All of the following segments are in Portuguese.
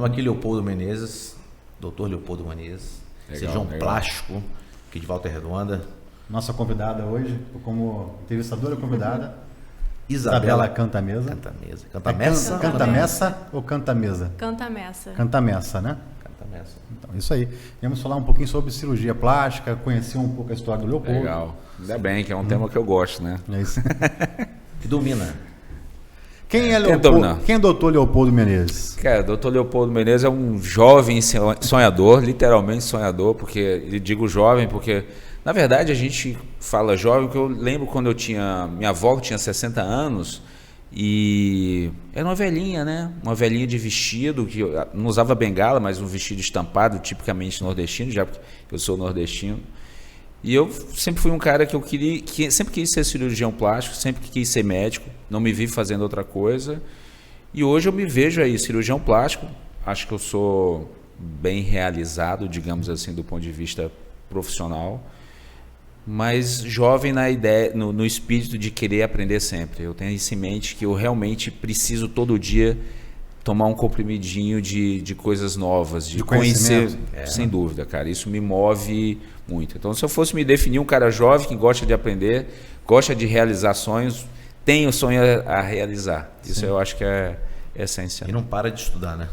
Estamos aqui, Leopoldo Menezes, doutor Leopoldo Menezes, cirurgião plástico, aqui de Volta Redonda. Nossa convidada hoje, como entrevistadora convidada, Isabela Cantamesa. Cantamesa. Cantamessa? Cantamessa ou Cantamesa? Cantamessa. Cantamessa, né? Cantamessa. Então, isso aí. Vamos falar um pouquinho sobre cirurgia plástica, conhecer um pouco a história do Leopoldo. Legal. Ainda bem, que é um tema que eu gosto, né? É isso. Que domina. Quem é Leopoldo? Quem é doutor Leopoldo Menezes? Cara, doutor Leopoldo Menezes é um jovem sonhador, literalmente sonhador, eu digo jovem porque, na verdade, a gente fala jovem, porque eu lembro quando minha avó tinha 60 anos e era uma velhinha, né? Uma velhinha de vestido, que não usava bengala, mas um vestido estampado, tipicamente nordestino, já porque eu sou nordestino. E eu sempre fui um cara que sempre quis ser cirurgião plástico, sempre quis ser médico, não me vi fazendo outra coisa. E hoje eu me vejo aí, cirurgião plástico, acho que eu sou bem realizado, digamos assim, do ponto de vista profissional, mas jovem na ideia, no espírito de querer aprender sempre. Eu tenho isso em mente que eu realmente preciso todo dia tomar um comprimidinho de coisas novas, de conhecer, sem dúvida, cara. Isso me move muito. Então, se eu fosse me definir um cara jovem que gosta de aprender, gosta de realizar sonhos, tem o sonho a realizar. Isso Sim. Eu acho que é essencial. E não para de estudar, né?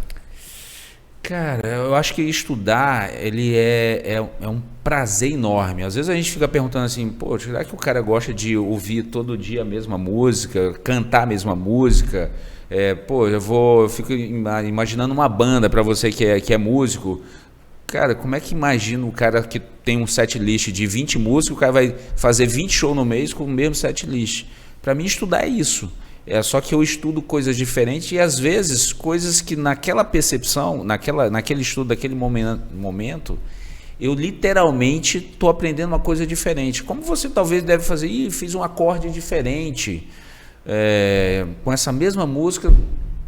Cara, eu acho que estudar, ele é um prazer enorme. Às vezes a gente fica perguntando assim, pô, será que o cara gosta de ouvir todo dia a mesma música, cantar a mesma música? Eu fico imaginando uma banda para você que é músico. Cara, como é que imagina o cara que tem um set list de 20 músicas, o cara vai fazer 20 shows no mês com o mesmo set list? Para mim, estudar é isso. Só que eu estudo coisas diferentes e, às vezes, coisas que naquela percepção, naquele estudo, daquele momento, eu literalmente estou aprendendo uma coisa diferente. Como você talvez deve fazer, fiz um acorde diferente. Com essa mesma música,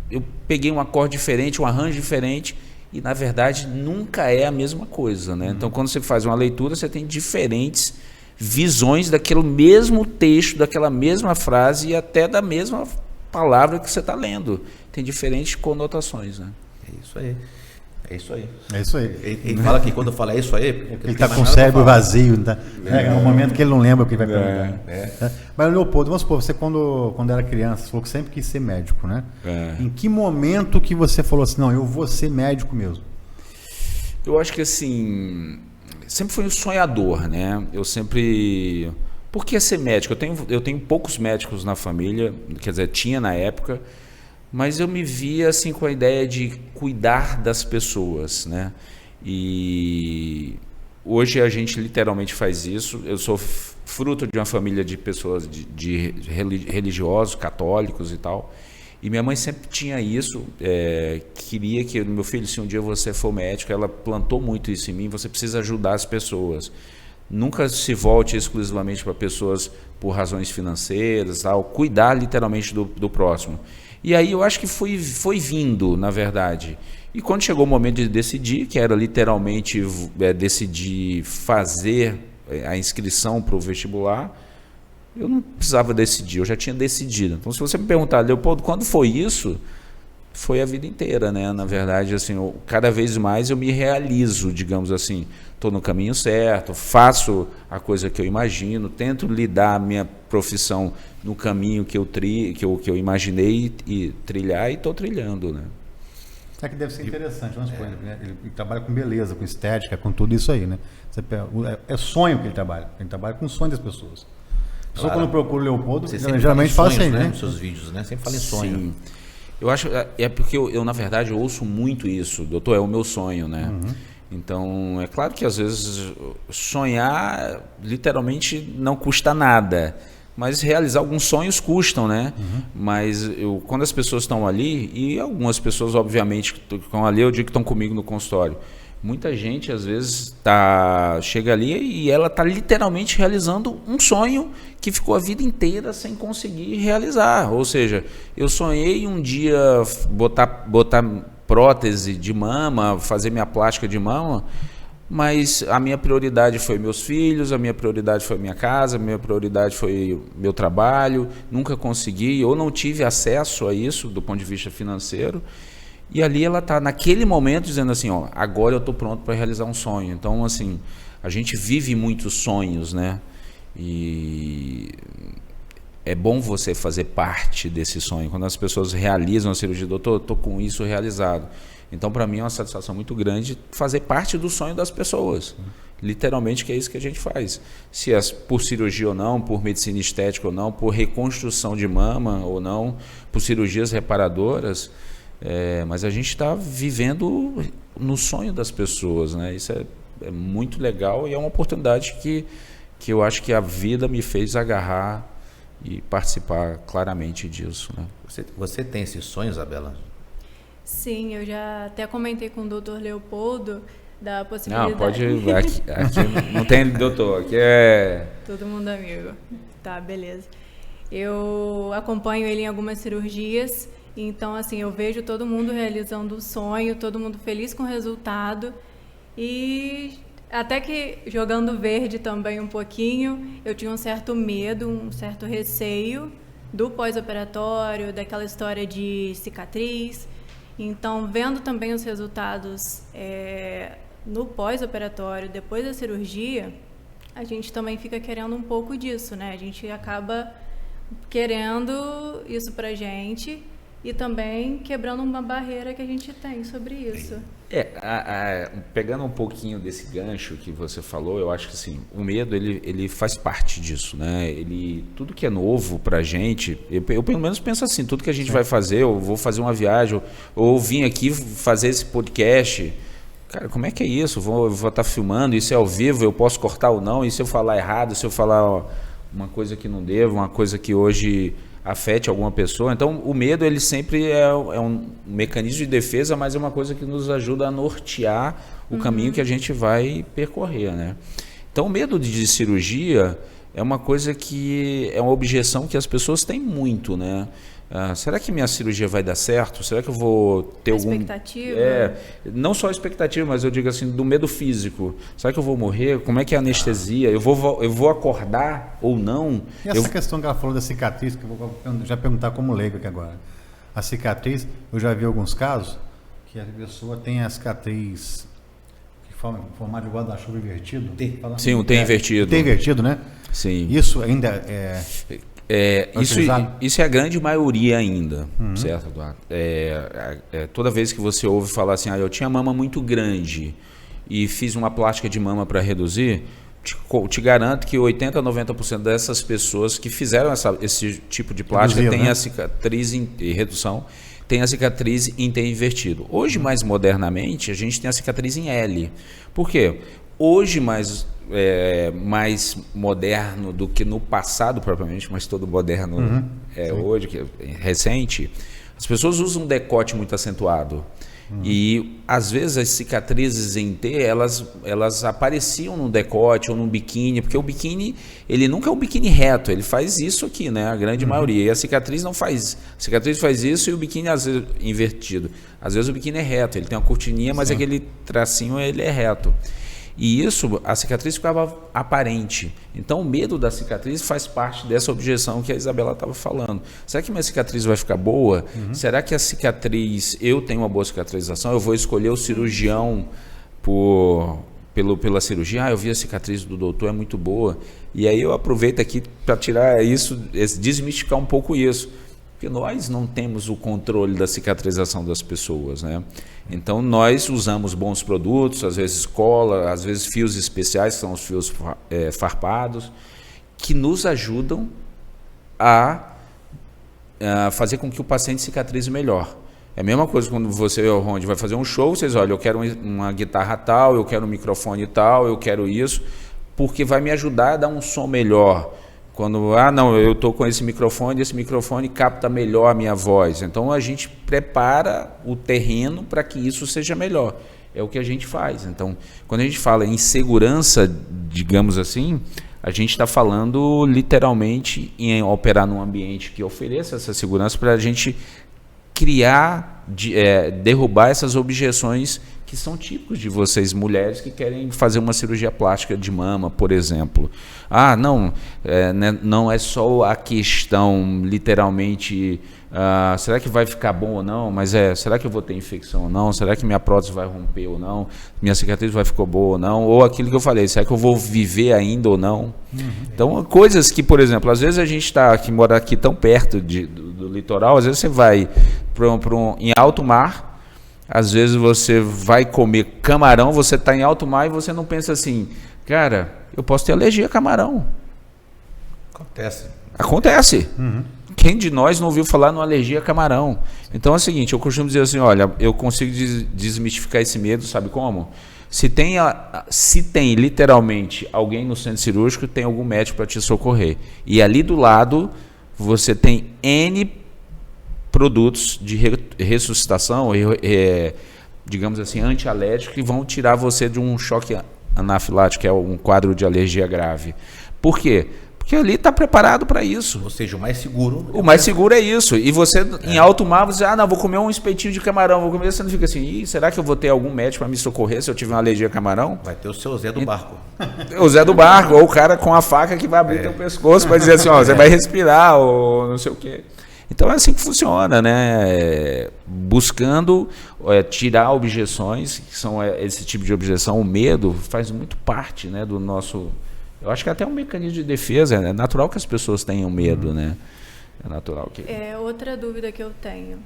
eu peguei um acorde diferente, um arranjo diferente, e, na verdade, nunca é a mesma coisa, né? Então, quando você faz uma leitura, você tem diferentes visões daquele mesmo texto, daquela mesma frase e até da mesma palavra que você está lendo. Tem diferentes conotações, né? É isso aí. É isso aí. É isso aí. Ele fala que quando fala isso aí... Ele está com o cérebro vazio. Tá? É um momento que ele não lembra o que vai perguntar. Mas, Leopoldo, vamos supor, você quando era criança, você falou que sempre quis ser médico, né? Em que momento que você falou assim, não, eu vou ser médico mesmo? Eu acho que assim... Sempre fui um sonhador, né? Eu sempre... Por que ser médico? Eu tenho poucos médicos na família, quer dizer, tinha na época, mas eu me via assim com a ideia de cuidar das pessoas, né? E hoje a gente literalmente faz isso. Eu sou fruto de uma família de pessoas de religiosos, católicos e tal. E minha mãe sempre tinha isso, queria que meu filho, se um dia você for médico, ela plantou muito isso em mim, você precisa ajudar as pessoas. Nunca se volte exclusivamente para pessoas por razões financeiras, tal, cuidar literalmente do próximo. E aí eu acho que foi vindo, na verdade. E quando chegou o momento de decidir, que era literalmente decidir fazer a inscrição para o vestibular, eu não precisava decidir, eu já tinha decidido. Então, se você me perguntar, Leopoldo, quando foi isso? Foi a vida inteira, né? Na verdade, assim, cada vez mais eu me realizo, digamos assim, estou no caminho certo, faço a coisa que eu imagino, tento lidar a minha profissão no caminho que eu imaginei e trilhar, e estou trilhando, né? É que deve ser interessante, vamos supor, né? Ele trabalha com beleza, com estética, com tudo isso aí, né? É sonho que ele trabalha com o sonho das pessoas. Só quando procura o Leopoldo, você geralmente fala assim, né? Nos seus vídeos, né? Sempre fala em sonho. Sim. Eu acho, porque eu, na verdade, eu ouço muito isso. Doutor, é o meu sonho, né? Então, é claro que às vezes sonhar literalmente não custa nada, mas realizar alguns sonhos custam, né? Mas quando as pessoas estão ali, e algumas pessoas, obviamente, que estão ali, eu digo que estão comigo no consultório, muita gente, às vezes, chega ali e ela está literalmente realizando um sonho que ficou a vida inteira sem conseguir realizar. Ou seja, eu sonhei um dia botar prótese de mama, fazer minha plástica de mama, mas a minha prioridade foi meus filhos, a minha prioridade foi minha casa, a minha prioridade foi meu trabalho, nunca consegui, ou não tive acesso a isso do ponto de vista financeiro. E ali ela está, naquele momento, dizendo assim, ó, agora eu estou pronto para realizar um sonho. Então, assim, a gente vive muitos sonhos, né? E é bom você fazer parte desse sonho. Quando as pessoas realizam a cirurgia, doutor, eu estou com isso realizado. Então, para mim, é uma satisfação muito grande fazer parte do sonho das pessoas. Literalmente, que é isso que a gente faz. Se é por cirurgia ou não, por medicina estética ou não, por reconstrução de mama ou não, por cirurgias reparadoras, mas a gente está vivendo no sonho das pessoas, né? Isso é muito legal e é uma oportunidade que eu acho que a vida me fez agarrar e participar claramente disso, né? Você tem esse sonho, Isabela? Sim, eu já até comentei com o Dr. Leopoldo da possibilidade... Não, pode... Aqui não tem doutor, aqui é... Todo mundo amigo. Tá, beleza. Eu acompanho ele em algumas cirurgias, então, assim, eu vejo todo mundo realizando o sonho, todo mundo feliz com o resultado e... Até que, jogando verde também um pouquinho, eu tinha um certo medo, um certo receio do pós-operatório, daquela história de cicatriz. Então, vendo também os resultados no pós-operatório, depois da cirurgia, a gente também fica querendo um pouco disso, né? A gente acaba querendo isso pra gente e também quebrando uma barreira que a gente tem sobre isso. Pegando um pouquinho desse gancho que você falou, eu acho que assim, o medo ele faz parte disso, né? Tudo que é novo pra gente, eu pelo menos penso assim, tudo que a gente vai fazer, eu vou fazer uma viagem, ou vim aqui fazer esse podcast, cara, como é que é isso? Eu vou estar filmando, isso é ao vivo, eu posso cortar ou não, e se eu falar errado, se eu falar uma coisa que não devo, uma coisa que hoje afete alguma pessoa. Então, o medo ele sempre é um mecanismo de defesa, mas é uma coisa que nos ajuda a nortear o caminho que a gente vai percorrer, né? Então, o medo de cirurgia é uma coisa que é uma objeção que as pessoas têm muito, né? Será que minha cirurgia vai dar certo? Será que eu vou ter algum... Expectativa? Não só expectativa, mas eu digo assim, do medo físico. Será que eu vou morrer? Como é que é a anestesia? Eu vou acordar ou não? E essa questão que ela falou da cicatriz, que eu vou já perguntar como leigo aqui agora. A cicatriz, eu já vi alguns casos que a pessoa tem a cicatriz que forma formato de guarda-chuva invertido. Sim, o T invertido. T invertido, né? Sim. Isso ainda é... Isso é a grande maioria ainda, certo, Eduardo? Toda vez que você ouve falar assim, eu tinha mama muito grande e fiz uma plástica de mama para reduzir, te garanto que 80% a 90% dessas pessoas que fizeram esse tipo de plástica tem a cicatriz em redução, tem a cicatriz em T invertido. Hoje, mais modernamente, a gente tem a cicatriz em L. Por quê? Hoje, mais moderno do que no passado propriamente, mas todo moderno hoje, que é recente, as pessoas usam um decote muito acentuado. E às vezes as cicatrizes em T, elas apareciam no decote ou no biquíni, porque o biquíni, ele nunca é um biquíni reto, ele faz isso aqui, né? A grande maioria. E a cicatriz não faz. A cicatriz faz isso e o biquíni às vezes invertido. Às vezes o biquíni é reto, ele tem uma cortininha, mas aquele tracinho ele é reto. E isso, a cicatriz ficava aparente. Então, o medo da cicatriz faz parte dessa objeção que a Isabela estava falando. Será que minha cicatriz vai ficar boa? Será que a cicatriz, eu tenho uma boa cicatrização? Eu vou escolher o cirurgião pela cirurgia? Eu vi a cicatriz do doutor, é muito boa. E aí eu aproveito aqui para tirar isso, desmistificar um pouco isso. Porque nós não temos o controle da cicatrização das pessoas, né? Então, nós usamos bons produtos, às vezes cola, às vezes fios especiais, que são os fios farpados, que nos ajudam a fazer com que o paciente cicatrize melhor. É a mesma coisa quando você, Ronde, vai fazer um show, vocês olham, eu quero uma guitarra tal, eu quero um microfone tal, eu quero isso, porque vai me ajudar a dar um som melhor. Quando, eu estou com esse microfone capta melhor a minha voz. Então, a gente prepara o terreno para que isso seja melhor. É o que a gente faz. Então, quando a gente fala em segurança, digamos assim, a gente está falando literalmente em operar num ambiente que ofereça essa segurança para a gente criar, derrubar essas objeções que são típicos de vocês, mulheres, que querem fazer uma cirurgia plástica de mama, por exemplo. Ah, não, não é só a questão, literalmente, será que vai ficar bom ou não? Mas será que eu vou ter infecção ou não? Será que minha prótese vai romper ou não? Minha cicatriz vai ficar boa ou não? Ou aquilo que eu falei, será que eu vou viver ainda ou não? Então, coisas que, por exemplo, às vezes a gente que mora aqui tão perto do litoral, às vezes você vai em alto mar, às vezes você vai comer camarão, você está em alto mar e você não pensa assim, cara, eu posso ter alergia a camarão. Acontece. Quem de nós não ouviu falar numa alergia a camarão? Então é o seguinte, eu costumo dizer assim, olha, eu consigo desmistificar esse medo, sabe como? Se tem literalmente alguém no centro cirúrgico, tem algum médico para te socorrer. E ali do lado, você tem N produtos de ressuscitação, digamos assim, antialérgicos, que vão tirar você de um choque anafilático, que é um quadro de alergia grave. Por quê? Porque ali está preparado para isso. Ou seja, o mais seguro. O mais seguro é isso. E você, em alto mar, você não, vou comer um espetinho de camarão, vou comer, você não fica assim, será que eu vou ter algum médico para me socorrer se eu tiver uma alergia a camarão? Vai ter o seu Zé do barco. O Zé do barco, ou o cara com a faca que vai abrir teu pescoço para dizer assim, você vai respirar, ou não sei o quê. Então é assim que funciona, né? Buscando tirar objeções, que são esse tipo de objeção, o medo faz muito parte, né, do nosso... Eu acho que até um mecanismo de defesa, é natural que as pessoas tenham medo, né? É natural que... Outra dúvida que eu tenho.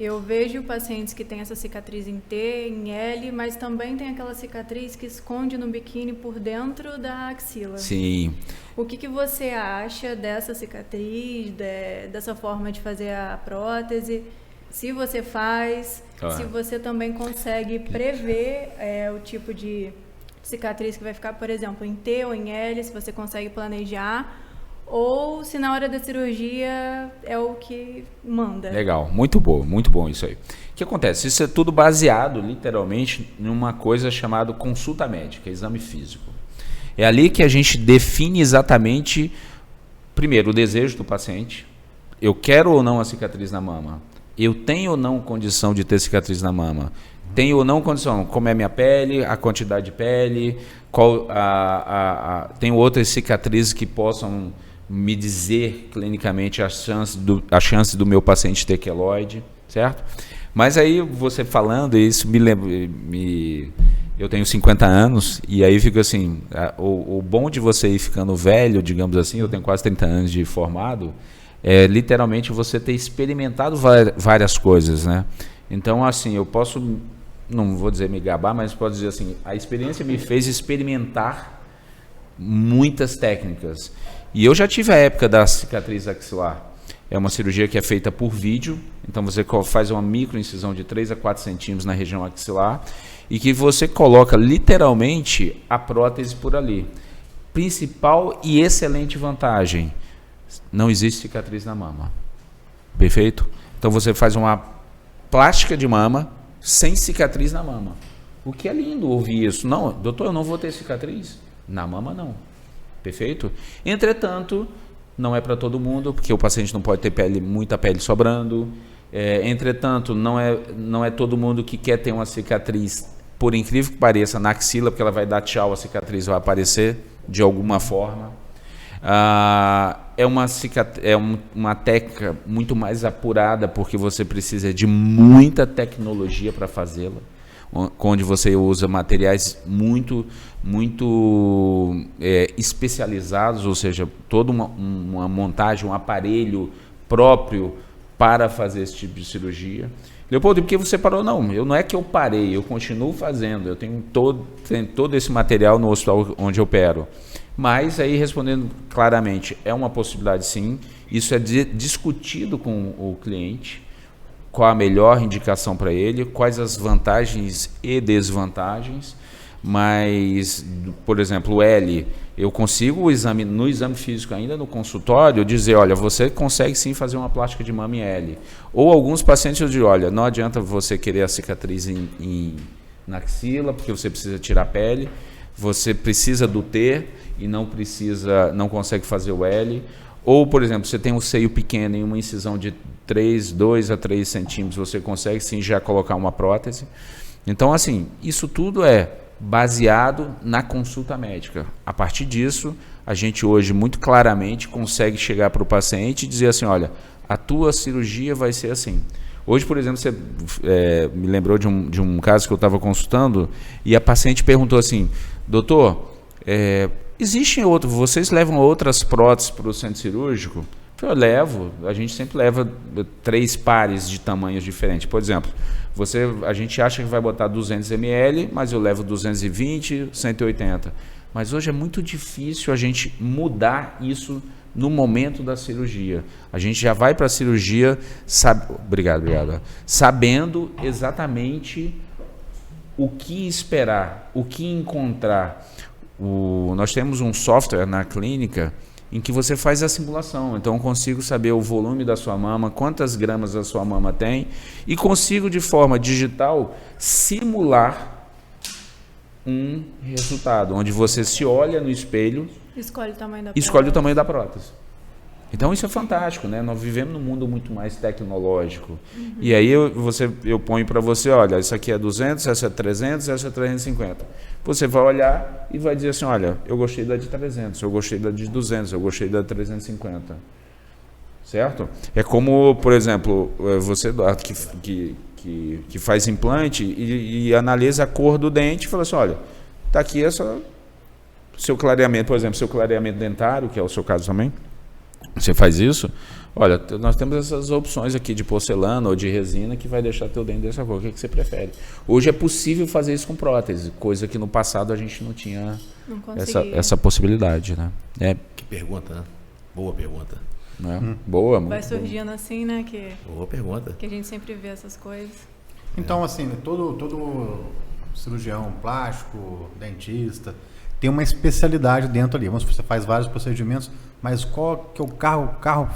Eu vejo pacientes que têm essa cicatriz em T, em L, mas também tem aquela cicatriz que esconde no biquíni por dentro da axila. Sim. O que você acha dessa cicatriz, dessa forma de fazer a prótese? Se você faz, se você também consegue prever o tipo de cicatriz que vai ficar, por exemplo, em T ou em L, se você consegue planejar, ou se na hora da cirurgia é o que manda. Legal, muito bom isso aí. O que acontece? Isso é tudo baseado, literalmente, numa coisa chamada consulta médica, exame físico. É ali que a gente define exatamente, primeiro, o desejo do paciente. Eu quero ou não a cicatriz na mama? Eu tenho ou não condição de ter cicatriz na mama? Tenho ou não condição? Como é a minha pele, a quantidade de pele, tenho outras cicatrizes que possam me dizer clinicamente a chance do meu paciente ter queloide, certo? Mas aí você falando, isso me lembra... Eu tenho 50 anos e aí fica assim, o bom de você ir ficando velho, digamos assim, eu tenho quase 30 anos de formado, é literalmente você ter experimentado várias coisas, né? Então, assim, eu posso, não vou dizer me gabar, mas posso dizer assim, a experiência me fez experimentar muitas técnicas. E eu já tive a época da cicatriz axilar. É uma cirurgia que é feita por vídeo, então você faz uma microincisão de 3 a 4 centímetros na região axilar e que você coloca literalmente a prótese por ali. Principal e excelente vantagem, não existe cicatriz na mama. Perfeito? Então você faz uma plástica de mama sem cicatriz na mama. O que é lindo ouvir isso. Não, doutor, eu não vou ter cicatriz? Na mama não. Perfeito? Entretanto, não é para todo mundo, porque o paciente não pode ter muita pele sobrando. Entretanto, não é todo mundo que quer ter uma cicatriz, por incrível que pareça, na axila, porque ela vai dar tchau, a cicatriz vai aparecer de alguma forma. É uma técnica muito mais apurada, porque você precisa de muita tecnologia para fazê-la, onde você usa materiais muito especializados, ou seja, toda uma montagem, um aparelho próprio para fazer esse tipo de cirurgia. Leopoldo, por que você parou? Não é que eu parei, eu continuo fazendo, eu tenho todo esse material no hospital onde eu opero. Mas aí, respondendo claramente, é uma possibilidade sim, isso é discutido com o cliente, qual a melhor indicação para ele, quais as vantagens e desvantagens, mas, por exemplo, o L, eu consigo no exame físico ainda no consultório dizer, olha, você consegue sim fazer uma plástica de mama em L. Ou alguns pacientes eu digo, olha, não adianta você querer a cicatriz na axila, porque você precisa tirar a pele, você precisa do T e não consegue fazer o L. Ou, por exemplo, você tem um seio pequeno em uma incisão de 2 a 3 centímetros, você consegue sim já colocar uma prótese. Então, assim, isso tudo é baseado na consulta médica. A partir disso, a gente hoje muito claramente consegue chegar para o paciente e dizer assim, olha, a tua cirurgia vai ser assim. Hoje, por exemplo, você me lembrou de um caso que eu estava consultando e a paciente perguntou assim, doutor, existem outros, vocês levam outras próteses para o centro cirúrgico? Eu levo, a gente sempre leva 3 pares de tamanhos diferentes. Por exemplo, a gente acha que vai botar 200 ml, mas eu levo 220, 180. Mas hoje é muito difícil a gente mudar isso no momento da cirurgia. A gente já vai para a cirurgia, sabendo exatamente o que esperar, o que encontrar. Nós temos um software na clínica em que você faz a simulação. Então, eu consigo saber o volume da sua mama, quantas gramas a sua mama tem, e consigo, de forma digital, simular um resultado, onde você se olha no espelho e escolhe o tamanho da prótese. Então, isso é fantástico, né? Nós vivemos num mundo muito mais tecnológico. Uhum. E aí, eu ponho para você, olha, isso aqui é 200, essa é 300, essa é 350. Você vai olhar e vai dizer assim, olha, eu gostei da de 300, eu gostei da de 200, eu gostei da de 350. Certo? É como, por exemplo, você que faz implante e analisa a cor do dente e fala assim, olha, está aqui seu clareamento, por exemplo, seu clareamento dentário, que é o seu caso também. Você faz isso, olha, nós temos essas opções aqui de porcelana ou de resina que vai deixar teu dente dessa cor. O que você prefere? Hoje é possível fazer isso com prótese, coisa que no passado a gente não tinha essa possibilidade, né? Que pergunta, né? Boa pergunta. Boa. Vai surgindo assim, né? Boa pergunta. Que a gente sempre vê essas coisas. Então, assim, todo cirurgião plástico, dentista, tem uma especialidade dentro ali. Vamos supor, você faz vários procedimentos, mas qual que é o carro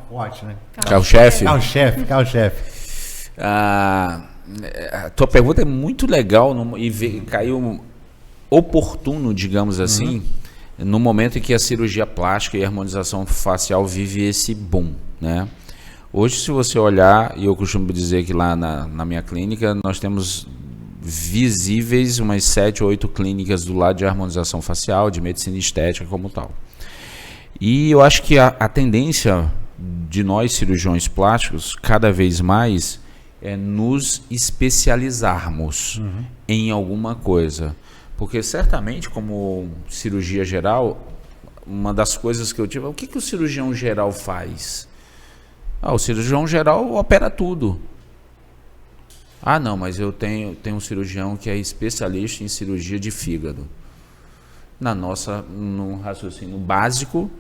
forte, né? Carro-chefe? Carro-chefe. A tua pergunta é muito legal e caiu oportuno, digamos assim, no momento em que a cirurgia plástica e a harmonização facial vive esse boom, né? Hoje, se você olhar, e eu costumo dizer que lá na minha clínica, nós temos visíveis umas 7 ou 8 clínicas do lado de harmonização facial, de medicina estética como tal. E eu acho que a tendência de nós cirurgiões plásticos, cada vez mais, é nos especializarmos em alguma coisa. Porque certamente, como cirurgia geral, uma das coisas que eu tive, o que o cirurgião geral faz? O cirurgião geral opera tudo. Não, mas eu tenho um cirurgião que é especialista em cirurgia de fígado. No raciocínio básico,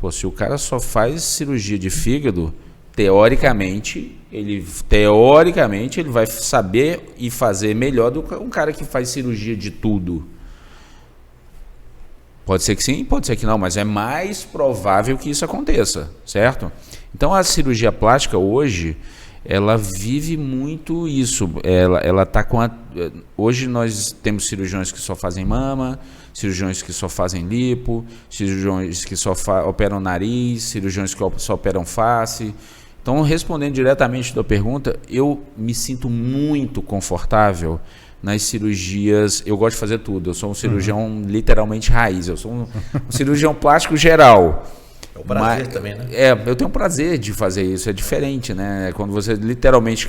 se o cara só faz cirurgia de fígado, teoricamente ele vai saber e fazer melhor do que um cara que faz cirurgia de tudo. Pode ser que sim, pode ser que não, mas é mais provável que isso aconteça, certo? Então a cirurgia plástica hoje, ela vive muito isso. Ela tá hoje nós temos cirurgiões que só fazem mama, cirurgiões que só fazem lipo, cirurgiões que só operam nariz, cirurgiões que só operam face. Então, respondendo diretamente à tua pergunta, eu me sinto muito confortável nas cirurgias. Eu gosto de fazer tudo. Eu sou um cirurgião literalmente raiz. Eu sou um cirurgião plástico geral. É um prazer também, né? Eu tenho prazer de fazer isso. É diferente, né? Quando você literalmente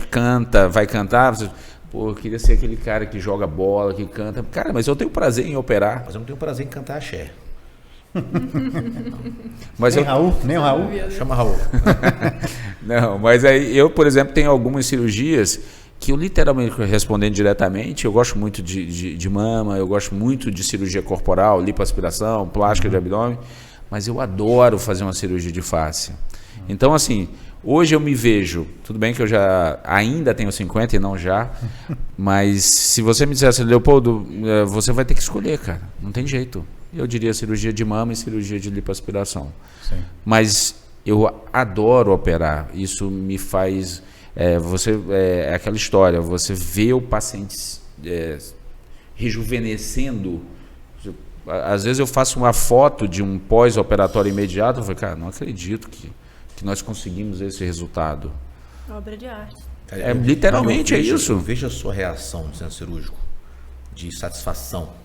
vai cantar, você, eu queria ser aquele cara que joga bola, que canta. Cara, mas eu tenho prazer em operar. Mas eu não tenho prazer em cantar axé. Mas Nem o Raul? Chama Raul. Não, mas aí eu, por exemplo, tenho algumas cirurgias que eu literalmente, respondendo diretamente, eu gosto muito de mama, eu gosto muito de cirurgia corporal, lipoaspiração, plástica de abdômen, mas eu adoro fazer uma cirurgia de face. Então, assim, hoje eu me vejo, tudo bem que eu ainda tenho 50 e não já, mas se você me dissesse, Leopoldo, você vai ter que escolher, cara, não tem jeito. Eu diria cirurgia de mama e cirurgia de lipoaspiração. Sim. Mas eu adoro operar, isso me faz... é aquela história, você vê o paciente rejuvenescendo. Às vezes eu faço uma foto de um pós-operatório imediato, eu falo, cara, não acredito que nós conseguimos esse resultado. Obra de arte. Literalmente é isso. Veja a sua reação no centro cirúrgico de satisfação.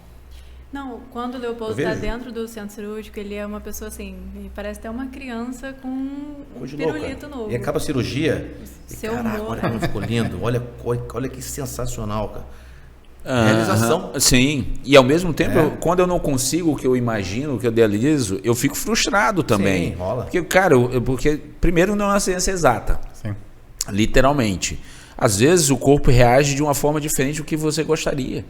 Não, quando o Leopoldo está dentro do centro cirúrgico, ele é uma pessoa assim, ele parece até uma criança com um pirulito novo. E acaba a cirurgia, Caraca, olha como ficou lindo, olha que sensacional, cara. Realização. Sim, e ao mesmo tempo, quando eu não consigo o que eu imagino, o que eu idealizo, eu fico frustrado também. Sim, rola. Porque, cara, porque primeiro não é uma ciência exata. Sim. Literalmente. Às vezes o corpo reage de uma forma diferente do que você gostaria.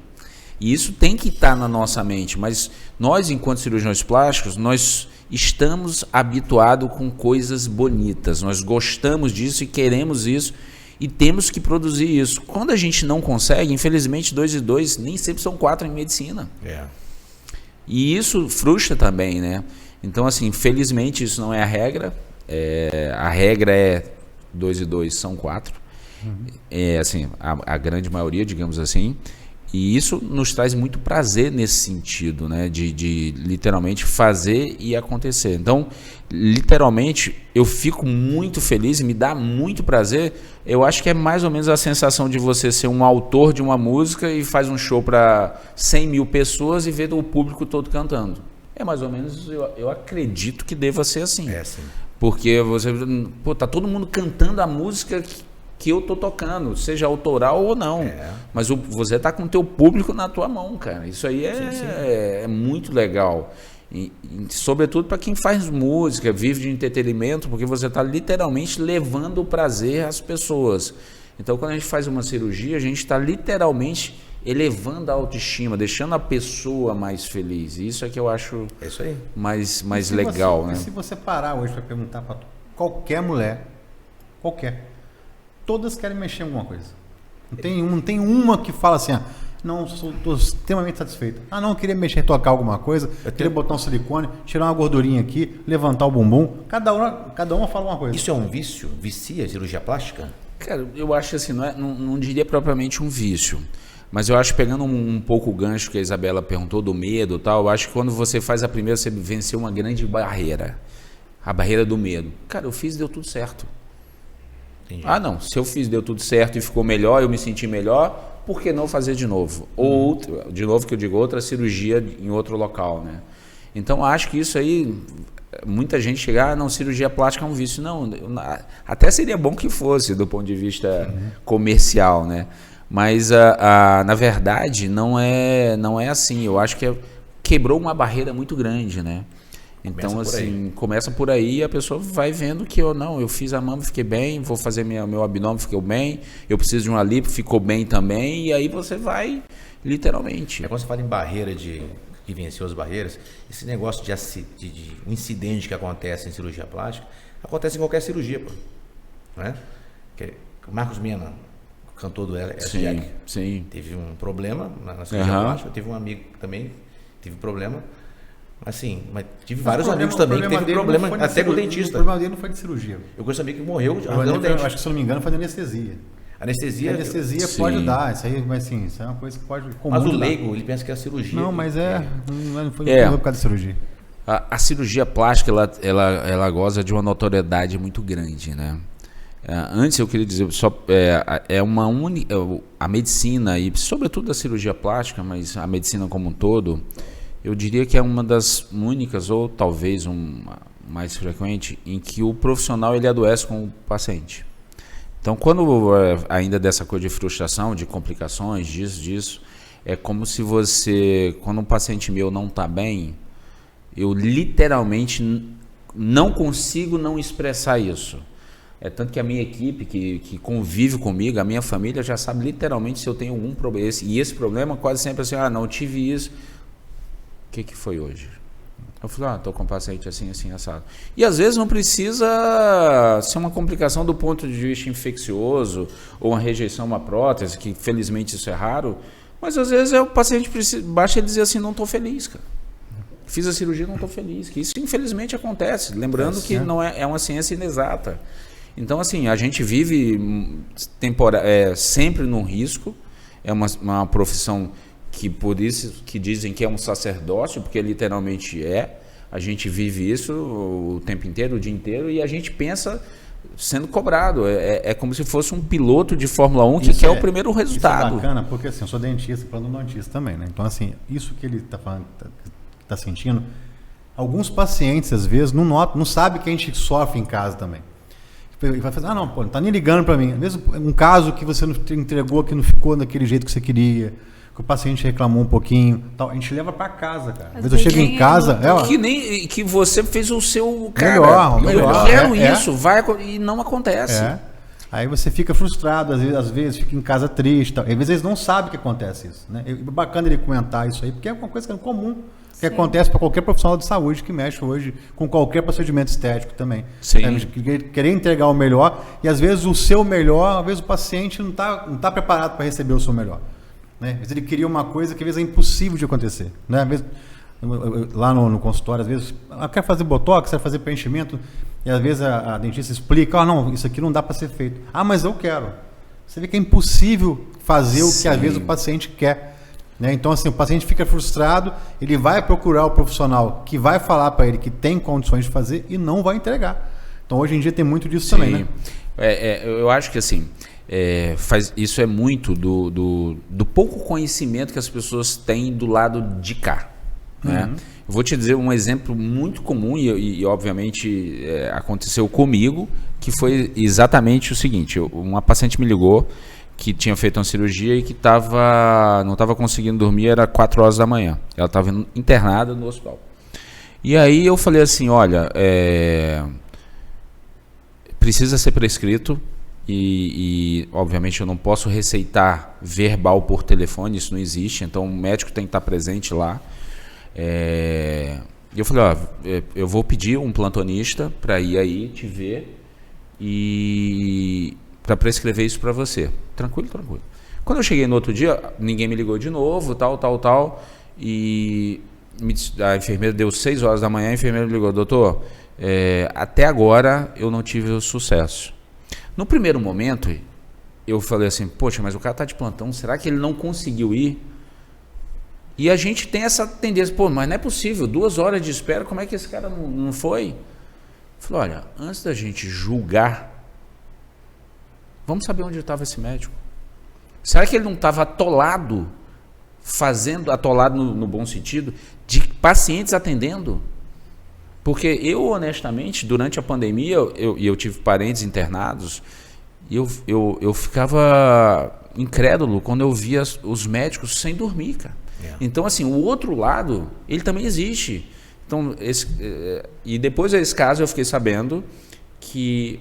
E isso tem que estar na nossa mente, mas nós, enquanto cirurgiões plásticos, nós estamos habituados com coisas bonitas, nós gostamos disso e queremos isso e temos que produzir isso. Quando a gente não consegue, infelizmente 2 e 2 nem sempre são 4 em medicina. E isso frustra também, né? Então, assim, felizmente isso não é a regra. A regra é 2 e 2 são 4. É assim, a grande maioria, digamos assim. E isso nos traz muito prazer nesse sentido, né? De literalmente fazer e acontecer. Então, literalmente, eu fico muito feliz e me dá muito prazer. Eu acho que é mais ou menos a sensação de você ser um autor de uma música e faz um show para 100 mil pessoas e ver o público todo cantando. É mais ou menos, eu acredito que deva ser assim. Sim. Porque você, tá todo mundo cantando a música que eu tô tocando, seja autoral ou não. Mas você tá com o teu público na tua mão, cara. Isso aí é muito legal. E sobretudo para quem faz música, vive de entretenimento, porque você está literalmente levando o prazer às pessoas. Então, quando a gente faz uma cirurgia, a gente está literalmente elevando a autoestima, deixando a pessoa mais feliz. Isso é que eu acho mais legal. Se você parar hoje para perguntar para qualquer mulher, todas querem mexer em alguma coisa. Não tem uma que fala assim, não, estou extremamente satisfeito. Não, eu queria mexer, tocar alguma coisa, queria botar um silicone, tirar uma gordurinha aqui, levantar o bumbum. Cada uma fala uma coisa. Isso é um vício? Vicia a cirurgia plástica? Cara, eu acho assim, não diria propriamente um vício. Mas eu acho, pegando um pouco o gancho que a Isabela perguntou do medo e tal, eu acho que quando você faz a primeira, você venceu uma grande barreira. A barreira do medo. Cara, eu fiz e deu tudo certo. Entendi. Não, se eu fiz, deu tudo certo e ficou melhor, eu me senti melhor, por que não fazer de novo? De novo que eu digo, outra cirurgia em outro local, né? Então, acho que isso aí, muita gente chega, não, cirurgia plástica é um vício. Não, até seria bom que fosse, do ponto de vista comercial, né? Mas, na verdade, não é assim. Eu acho que quebrou uma barreira muito grande, né? Então, assim, começa por aí e a pessoa vai vendo que eu fiz a mama, fiquei bem, vou fazer meu abdômen, ficou bem, eu preciso de uma lipo, ficou bem também, e aí você vai, literalmente. Quando você fala em barreira de vencer as barreiras, esse negócio de um incidente que acontece em cirurgia plástica, acontece em qualquer cirurgia, pô. Né? O Marcos Mena, o cantor do S-Jack, teve um problema na cirurgia plástica, teve um amigo também, teve problema. Assim, mas tive vários amigos também que teve problema até com o dentista. O problema dele não foi de cirurgia. Eu conheço um amigo que morreu arrancando o dente. Acho que, se eu não me engano, foi de anestesia. Anestesia pode dar, isso aí, mas assim, isso é uma coisa que pode... Mas o leigo, ele pensa que é a cirurgia. Não, mas não foi por causa da cirurgia. A cirurgia plástica, ela goza de uma notoriedade muito grande, né? Antes eu queria dizer, a medicina, e sobretudo a cirurgia plástica, mas a medicina como um todo, eu diria que é uma das únicas, ou talvez mais frequente, em que o profissional ele adoece com o paciente. Então, quando ainda dessa coisa de frustração, de complicações, disso, é como se quando um paciente meu não está bem, eu literalmente não consigo não expressar isso. É tanto que a minha equipe que convive comigo, a minha família já sabe literalmente se eu tenho algum problema. E esse problema quase sempre assim, não tive isso. O que foi hoje? Eu falei, estou com um paciente assim, assado. E às vezes não precisa ser uma complicação do ponto de vista infeccioso ou uma rejeição a uma prótese, que felizmente isso é raro, mas às vezes o paciente basta ele dizer assim, não estou feliz, cara. Fiz a cirurgia, não estou feliz. Que isso infelizmente acontece, lembrando que não é uma ciência inexata. Então, assim, a gente vive sempre num risco, é uma profissão que por isso que dizem que é um sacerdócio, porque literalmente a gente vive isso o tempo inteiro, o dia inteiro, e a gente pensa sendo cobrado. É como se fosse um piloto de Fórmula 1 que Isso quer o primeiro resultado. Isso é bacana, porque assim, eu sou dentista, plantodontista também, né? Então, assim, isso que ele está falando, está sentindo, alguns pacientes, às vezes, não sabem que a gente sofre em casa também. Ele vai fazer, não, pô, não está nem ligando para mim. Às vezes, um caso que você não entregou, que não ficou daquele jeito que você queria, que o paciente reclamou um pouquinho, tal, a gente leva para casa, cara. Às vezes eu chego em casa... Que você fez o seu... Melhor. Eu quero isso, vai, e não acontece. Aí você fica frustrado, às vezes fica em casa triste, tal. Às vezes eles não sabem que acontece isso, né? É bacana ele comentar isso aí, porque é uma coisa que é comum, que acontece para qualquer profissional de saúde que mexe hoje com qualquer procedimento estético também. Sim. Querer entregar o melhor, e às vezes o seu melhor, às vezes o paciente não tá preparado para receber o seu melhor. Né? Às vezes ele queria uma coisa que às vezes é impossível de acontecer. Né? Às vezes, lá no consultório, às vezes, quer fazer botox, quer fazer preenchimento, e às vezes a dentista explica, não, isso aqui não dá para ser feito. Mas eu quero. Você vê que é impossível fazer o que às vezes o paciente quer. Né? Então, assim, o paciente fica frustrado, ele vai procurar o profissional que vai falar para ele que tem condições de fazer e não vai entregar. Então, hoje em dia tem muito disso também, né? Eu acho que assim, isso é muito do pouco conhecimento que as pessoas têm do lado de cá. Né? Eu vou te dizer um exemplo muito comum e obviamente aconteceu comigo, que foi exatamente o seguinte: uma paciente me ligou que tinha feito uma cirurgia e que não estava conseguindo dormir, era 4 horas da manhã. Ela estava internada no hospital. E aí eu falei assim, olha, precisa ser prescrito e obviamente eu não posso receitar verbal por telefone, isso não existe, então o médico tem que estar presente lá. E eu falei, eu vou pedir um plantonista para ir aí te ver e para prescrever isso para você. Tranquilo. Quando eu cheguei no outro dia, ninguém me ligou de novo, tal, e a enfermeira deu 6 horas da manhã, a enfermeira me ligou, doutor, até agora eu não tive o sucesso. No primeiro momento, eu falei assim, poxa, mas o cara está de plantão, será que ele não conseguiu ir? E a gente tem essa tendência, mas não é possível, 2 horas de espera, como é que esse cara não foi? Eu falei, olha, antes da gente julgar, vamos saber onde estava esse médico. Será que ele não estava atolado no bom sentido, de pacientes atendendo? Porque eu, honestamente, durante a pandemia, eu tive parentes internados, e eu ficava incrédulo quando eu via os médicos sem dormir, cara. Então, assim, o outro lado, ele também existe. Então, e depois desse caso, eu fiquei sabendo que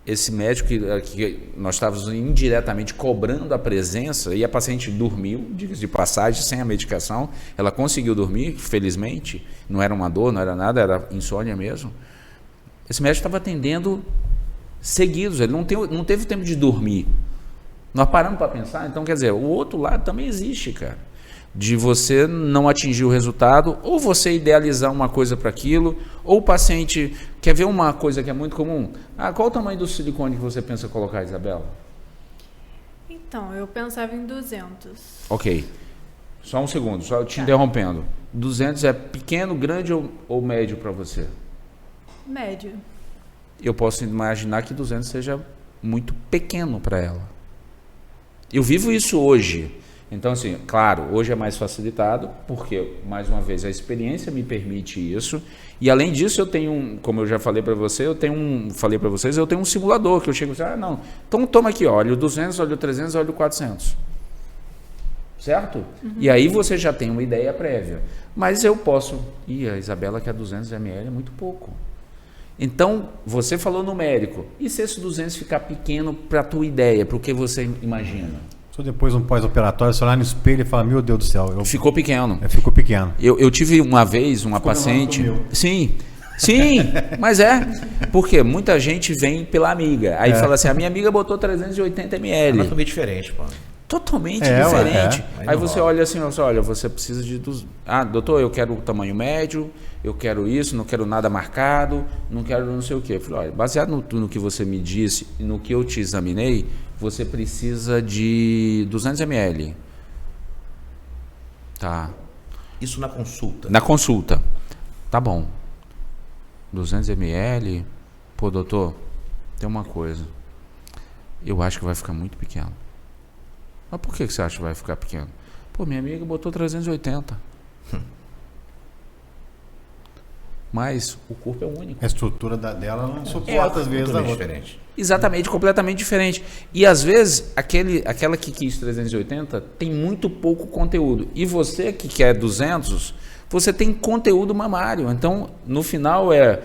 esse médico que nós estávamos indiretamente cobrando a presença, e a paciente dormiu, diga-se de passagem, sem a medicação, ela conseguiu dormir, felizmente, não era uma dor, não era nada, era insônia mesmo. Esse médico estava atendendo seguidos, ele não teve tempo de dormir. Nós paramos para pensar, então, quer dizer, o outro lado também existe, cara. De você não atingir o resultado, ou você idealizar uma coisa para aquilo, ou o paciente quer ver uma coisa que é muito comum. Qual o tamanho do silicone que você pensa colocar, Isabela? Então, eu pensava em 200. Ok. Só um segundo, só te interrompendo. 200 é pequeno, grande ou médio para você? Médio. Eu posso imaginar que 200 seja muito pequeno para ela. Eu vivo isso hoje. Então, assim, claro, hoje é mais facilitado, porque, mais uma vez, a experiência me permite isso. E, além disso, eu tenho, como eu já falei para você, eu tenho um simulador, que eu chego e digo, não, então toma aqui, olha o 200, olha o 300, olha o 400. Certo? E aí você já tem uma ideia prévia. Mas eu posso, a Isabela quer 200 ml, é muito pouco. Então, você falou numérico. E se esse 200 ficar pequeno para a tua ideia, para o que você imagina? Só depois um pós-operatório, você olhar no espelho e falar, meu Deus do céu. Ficou pequeno. Ficou pequeno. Eu tive uma vez uma paciente... Sim, mas porque muita gente vem pela amiga. Aí fala assim, a minha amiga botou 380 ml. É totalmente diferente, pô. Totalmente diferente. Aí você olha assim, olha, você precisa de... doutor, eu quero o tamanho médio, eu quero isso, não quero nada marcado, não quero não sei o quê. Eu falei, olha, baseado no que você me disse e no que eu te examinei, você precisa de 200 ml. Tá. Isso na consulta? Na consulta. Tá bom. 200 ml. Pô, doutor, tem uma coisa. Eu acho que vai ficar muito pequeno. Mas por que você acha que vai ficar pequeno? Pô, minha amiga botou 380. Mas o corpo é único. A estrutura dela não suporta às vezes a outra. Diferente. Exatamente, completamente diferente. E às vezes, aquela que quis 380 tem muito pouco conteúdo. E você que quer 200, você tem conteúdo mamário. Então, no final é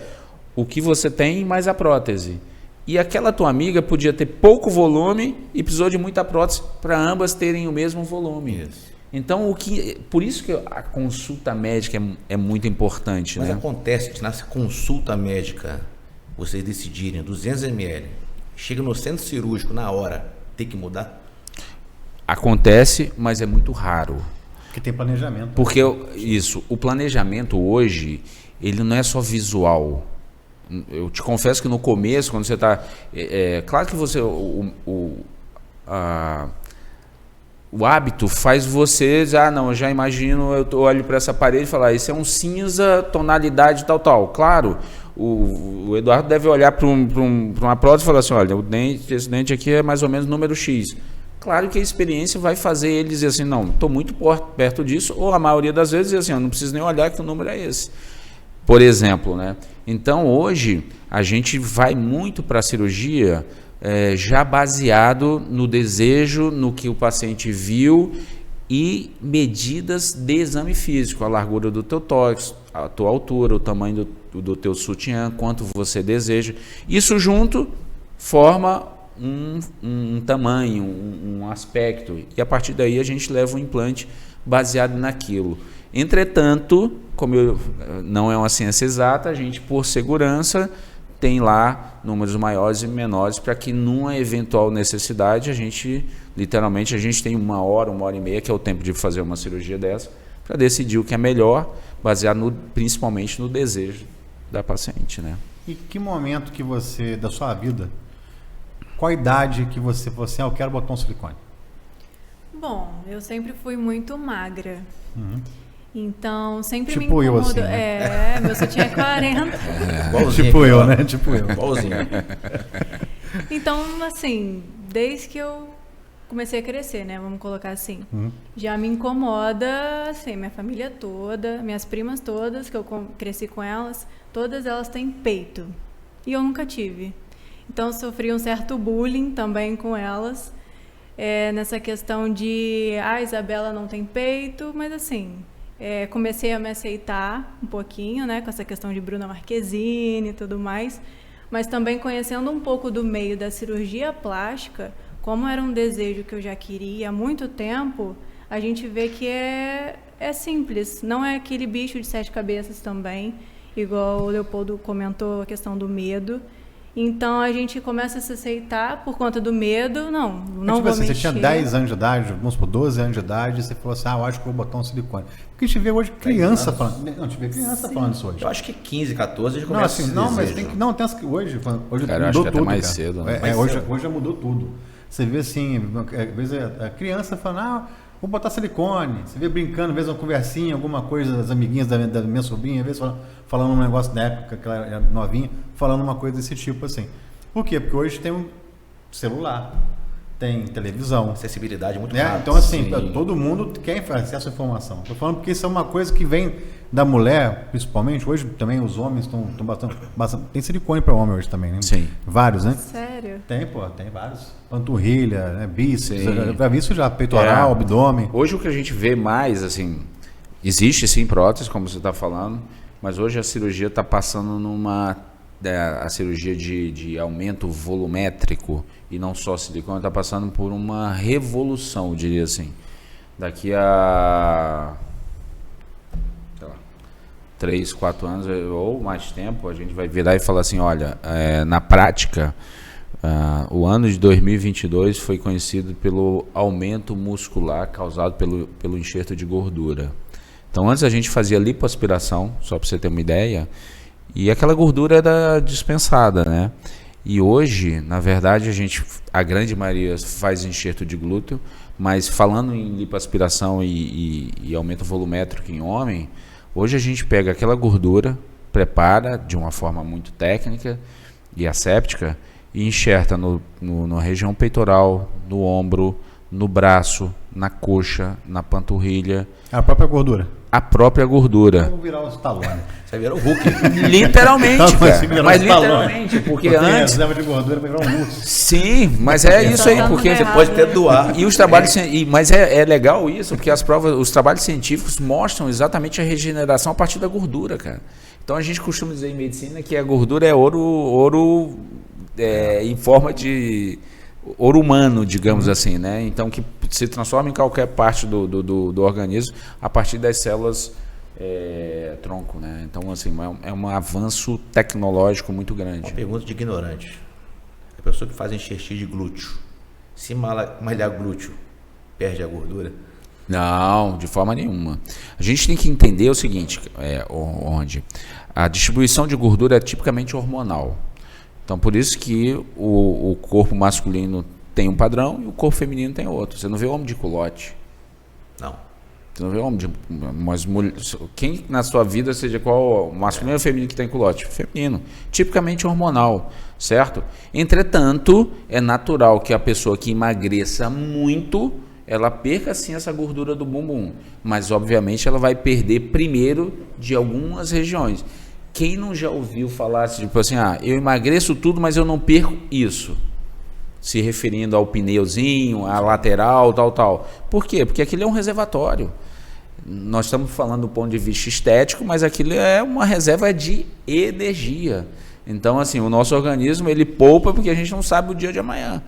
o que você tem mais a prótese. E aquela tua amiga podia ter pouco volume e precisou de muita prótese para ambas terem o mesmo volume. Isso. Então, por isso que a consulta médica é muito importante. Mas né? acontece, nessa consulta médica, vocês decidirem 200 ml, chega no centro cirúrgico na hora, tem que mudar? Acontece, mas é muito raro. Porque tem planejamento. Porque o planejamento hoje, ele não é só visual. Eu te confesso que no começo, quando você está... claro que você... O hábito faz você dizer, não, eu já imagino, eu olho para essa parede e falar, isso é um cinza, tonalidade tal. Claro, o Eduardo deve olhar para uma prótese e falar assim, olha, esse dente aqui é mais ou menos número X. Claro que a experiência vai fazer ele dizer assim, não, estou muito perto disso, ou a maioria das vezes dizer assim, eu não preciso nem olhar que o número é esse. Por exemplo, né? Então, hoje, a gente vai muito para a cirurgia já baseado no desejo, no que o paciente viu e medidas de exame físico, a largura do teu tórax, a tua altura, o tamanho do teu sutiã, quanto você deseja. Isso junto forma um tamanho, um aspecto, e a partir daí a gente leva um implante baseado naquilo. Entretanto, como não é uma ciência exata, a gente, por segurança, tem lá números maiores e menores para que numa eventual necessidade a gente tem 1 hora, 1h30, que é o tempo de fazer uma cirurgia dessa, para decidir o que é melhor, baseado principalmente no desejo da paciente, né? E que momento que você, da sua vida, qual idade que você falou assim, eu quero botar um silicone? Bom, eu sempre fui muito magra. Uhum. Então, sempre tipo me incomodou. Eu, assim, né? Meu sutiã é 40. Tipo eu, né? Tipo eu. Igualzinho. Então, assim, desde que eu comecei a crescer, né? Vamos colocar assim. Já me incomoda, assim, minha família toda, minhas primas todas, que eu cresci com elas, todas elas têm peito. E eu nunca tive. Então, eu sofri um certo bullying também com elas. Nessa questão de, Isabela não tem peito, mas assim... comecei a me aceitar um pouquinho, né, com essa questão de Bruna Marquezine e tudo mais, mas também conhecendo um pouco do meio da cirurgia plástica, como era um desejo que eu já queria há muito tempo, a gente vê que é simples, não é aquele bicho de 7 cabeças também, igual o Leopoldo comentou a questão do medo. Então a gente começa a se aceitar por conta do medo, não tipo vou assim, mexer. você tinha 10 anos de idade, vamos supor, 12 anos de idade, e você falou assim, eu acho que vou botar um silicone. Porque a gente vê hoje criança falando, não, a gente vê criança falando isso hoje. Eu acho que 15, 14 já começa hoje cara, mudou acho que tudo, até mais cara. cedo, né? Hoje já mudou tudo. Você vê assim, às vezes a criança falando, vou botar silicone. Você vê brincando, às vezes uma conversinha, alguma coisa das amiguinhas da minha sobrinha, às vezes falando um negócio da época que ela era novinha, falando uma coisa desse tipo assim. Por quê? Porque hoje tem um celular, tem televisão. Acessibilidade muito né? rápida. Então, assim, todo mundo quer acesso à informação. Estou falando porque isso é uma coisa que vem da mulher, principalmente. Hoje também os homens estão bastante. Tem silicone para homem hoje também, né? Sim. Vários, né? Sério? Tem vários. Panturrilha, né? Bíceps, já vi isso já, peitoral, abdômen. Hoje o que a gente vê mais, assim, existe sim prótese, como você está falando, mas hoje a cirurgia está passando a cirurgia de aumento volumétrico e não só silicone, está passando por uma revolução, eu diria assim. Daqui a 3, 4 anos ou mais tempo, a gente vai virar e falar assim, olha, na prática, o ano de 2022 foi conhecido pelo aumento muscular causado pelo enxerto de gordura. Então, antes a gente fazia lipoaspiração, só para você ter uma ideia, e aquela gordura era dispensada, né? E hoje, na verdade, a grande maioria faz enxerto de glúteo, mas falando em lipoaspiração e aumento volumétrico em homem, hoje a gente pega aquela gordura, prepara de uma forma muito técnica e asséptica e enxerta na região peitoral, no ombro, no braço, na coxa, na panturrilha. A própria gordura. A própria gordura. Vou virar o Stallone. Você virou o Hulk. Literalmente, cara. Mas Stallone. literalmente, porque antes... reserva de gordura para virar um músculo. Sim, mas é isso aí, porque Você pode até doar. e os trabalhos, mas é legal isso, porque os trabalhos científicos mostram exatamente a regeneração a partir da gordura, cara. Então a gente costuma dizer em medicina que a gordura é ouro em forma de ouro humano, digamos assim, né? Então que se transforma em qualquer parte do organismo a partir das células tronco, né? Então assim é um avanço tecnológico muito grande. Uma pergunta de ignorante: a pessoa que faz enxertia de glúteo, se malhar glúteo, perde a gordura? Não, de forma nenhuma. A gente tem que entender o seguinte, onde a distribuição de gordura é tipicamente hormonal. Então, por isso que o corpo masculino tem um padrão e o corpo feminino tem outro. Você não vê homem de culote. Não. Você não vê homem de... Mas quem na sua vida, seja qual masculino ou feminino que tem culote? Feminino. Tipicamente hormonal, certo? Entretanto, é natural que a pessoa que emagreça muito, ela perca sim essa gordura do bumbum. Mas, obviamente, ela vai perder primeiro de algumas regiões. Quem não já ouviu falar tipo assim, eu emagreço tudo, mas eu não perco isso? Se referindo ao pneuzinho, à lateral, tal. Por quê? Porque aquilo é um reservatório. Nós estamos falando do ponto de vista estético, mas aquilo é uma reserva de energia. Então, assim, o nosso organismo, ele poupa porque a gente não sabe o dia de amanhã.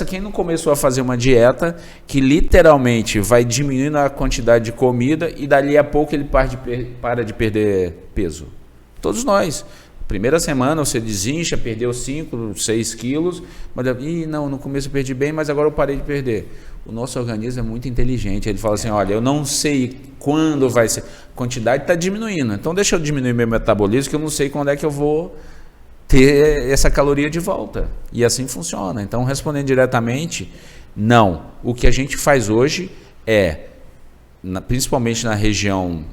Quem não começou a fazer uma dieta que literalmente vai diminuindo a quantidade de comida e dali a pouco ele para de perder peso. Todos nós. Primeira semana você desincha, perdeu 5, 6 quilos, mas no começo eu perdi bem, mas agora eu parei de perder. O nosso organismo é muito inteligente, ele fala assim, olha, eu não sei quando vai ser, a quantidade está diminuindo, então deixa eu diminuir meu metabolismo, que eu não sei quando é que eu vou ter essa caloria de volta. E assim funciona. Então, respondendo diretamente, não. O que a gente faz hoje principalmente na região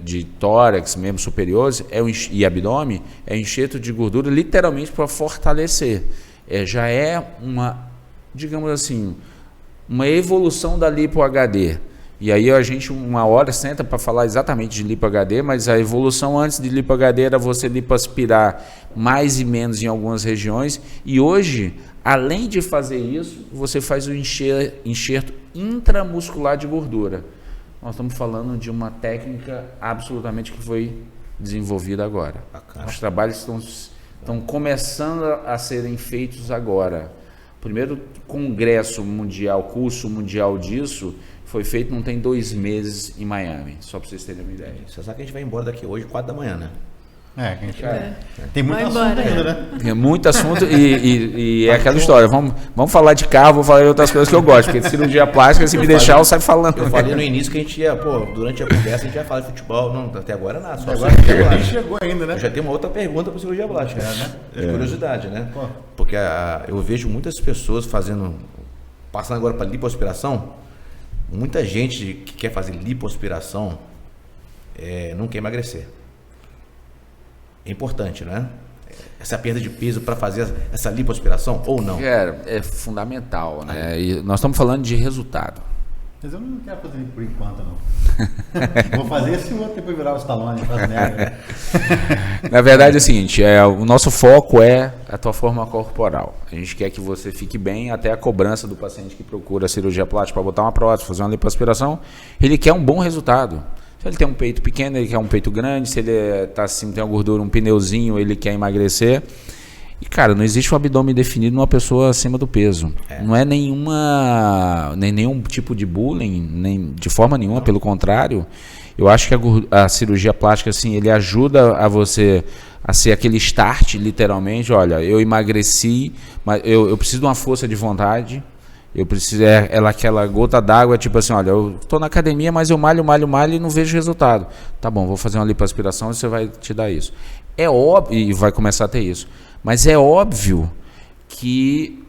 de tórax, membros superiores e abdômen, é enxerto de gordura literalmente para fortalecer. Já é digamos assim, uma evolução da lipo-HD. E aí a gente uma hora senta para falar exatamente de lipo-HD, mas a evolução antes de lipo-HD era você lipoaspirar mais e menos em algumas regiões, e hoje, além de fazer isso, você faz o enxerto intramuscular de gordura. Nós estamos falando de uma técnica absolutamente que foi desenvolvida agora. Bacana. Os trabalhos estão começando a serem feitos agora. O primeiro congresso mundial, curso mundial disso, foi feito não tem 2 meses em Miami, só para vocês terem uma ideia. Você sabe que a gente vai embora daqui hoje, 4 da manhã, né? A gente tem muito vai assunto embora, ainda, né? Tem muito assunto e é aquela história. Vamos falar de carro, vou falar de outras coisas que eu gosto, porque de cirurgia plástica, se me deixar, eu saio falando. Eu falei no início que a gente ia, durante a conversa, a gente ia falar de futebol. Não, até agora nada. Só agora nem chegou ainda, né? Eu já tenho uma outra pergunta para cirurgia plástica, né? De curiosidade, né? Porque eu vejo muitas pessoas passando agora para lipoaspiração. Muita gente que quer fazer lipoaspiração não quer emagrecer. É importante, né? Essa perda de peso para fazer essa lipoaspiração ou não? É fundamental, né? E nós estamos falando de resultado. Mas eu não quero fazer por enquanto, não. Vou fazer esse outro depois virar o Stallone. Na verdade é o seguinte, o nosso foco é a tua forma corporal. A gente quer que você fique bem, até a cobrança do paciente que procura a cirurgia plástica para botar uma prótese, fazer uma lipoaspiração, ele quer um bom resultado. Se ele tem um peito pequeno, ele quer um peito grande. Se ele tá assim, tem uma gordura, um pneuzinho, ele quer emagrecer. E, cara, não existe um abdômen definido numa pessoa acima do peso. Não é nenhum tipo de bullying, nem de forma nenhuma, pelo contrário. Eu acho que a cirurgia plástica, assim, ele ajuda a você a ser aquele start, literalmente. Olha, eu emagreci, mas eu preciso de uma força de vontade. Eu preciso, aquela gota d'água, tipo assim, olha, eu estou na academia, mas eu malho e não vejo resultado. Tá bom, vou fazer uma lipoaspiração e você vai te dar isso. É óbvio, e vai começar a ter isso, mas é óbvio que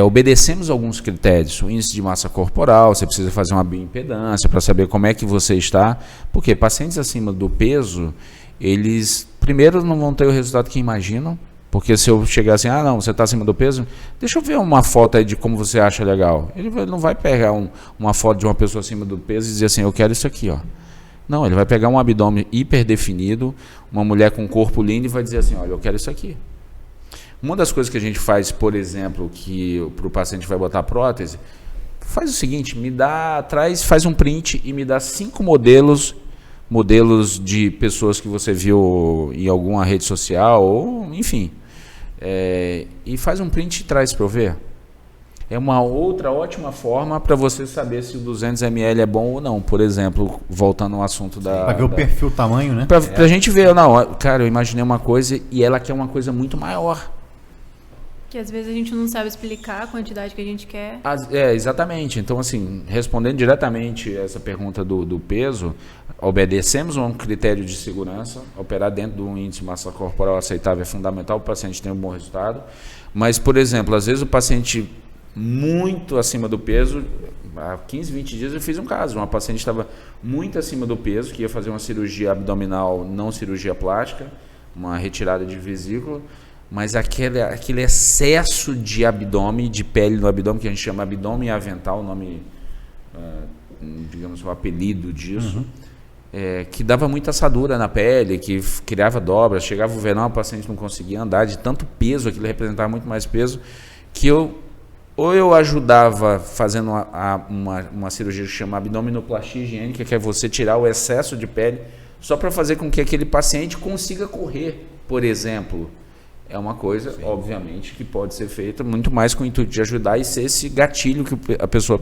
obedecemos alguns critérios. O índice de massa corporal, você precisa fazer uma bioimpedância para saber como é que você está, porque pacientes acima do peso, eles primeiro não vão ter o resultado que imaginam, Porque se eu chegar assim, não, você está acima do peso, deixa eu ver uma foto aí de como você acha legal. Ele não vai pegar uma foto de uma pessoa acima do peso e dizer assim, eu quero isso aqui, ó. Não, ele vai pegar um abdômen hiper definido, uma mulher com um corpo lindo e vai dizer assim, olha, eu quero isso aqui. Uma das coisas que a gente faz, por exemplo, que para o paciente vai botar prótese, faz o seguinte, faz um print e me dá 5 modelos de pessoas que você viu em alguma rede social, ou enfim. E faz um print e traz para eu ver. É uma outra ótima forma para você saber se o 200 ml é bom ou não. Por exemplo, voltando ao assunto da... Para ver o perfil, o tamanho, né? Para a gente ver, cara, eu imaginei uma coisa e ela quer uma coisa muito maior. Que às vezes a gente não sabe explicar a quantidade que a gente quer. Exatamente. Então, assim, respondendo diretamente essa pergunta do peso, obedecemos a um critério de segurança, operar dentro de um índice de massa corporal aceitável é fundamental para o paciente ter um bom resultado. Mas, por exemplo, às vezes o paciente muito acima do peso, há 15, 20 dias eu fiz um caso, uma paciente estava muito acima do peso, que ia fazer uma cirurgia abdominal, não cirurgia plástica, uma retirada de vesícula, mas aquele excesso de abdômen, de pele no abdômen, que a gente chama abdômen avental, o nome, digamos, o apelido disso, que dava muita assadura na pele, que criava dobras, chegava o verão, a paciente não conseguia andar, de tanto peso, aquilo representava muito mais peso, que eu ajudava fazendo uma cirurgia que chama abdominoplastia higiênica, que é você tirar o excesso de pele, só para fazer com que aquele paciente consiga correr, por exemplo. É uma coisa, sim, obviamente, que pode ser feita muito mais com o intuito de ajudar e ser esse gatilho que a pessoa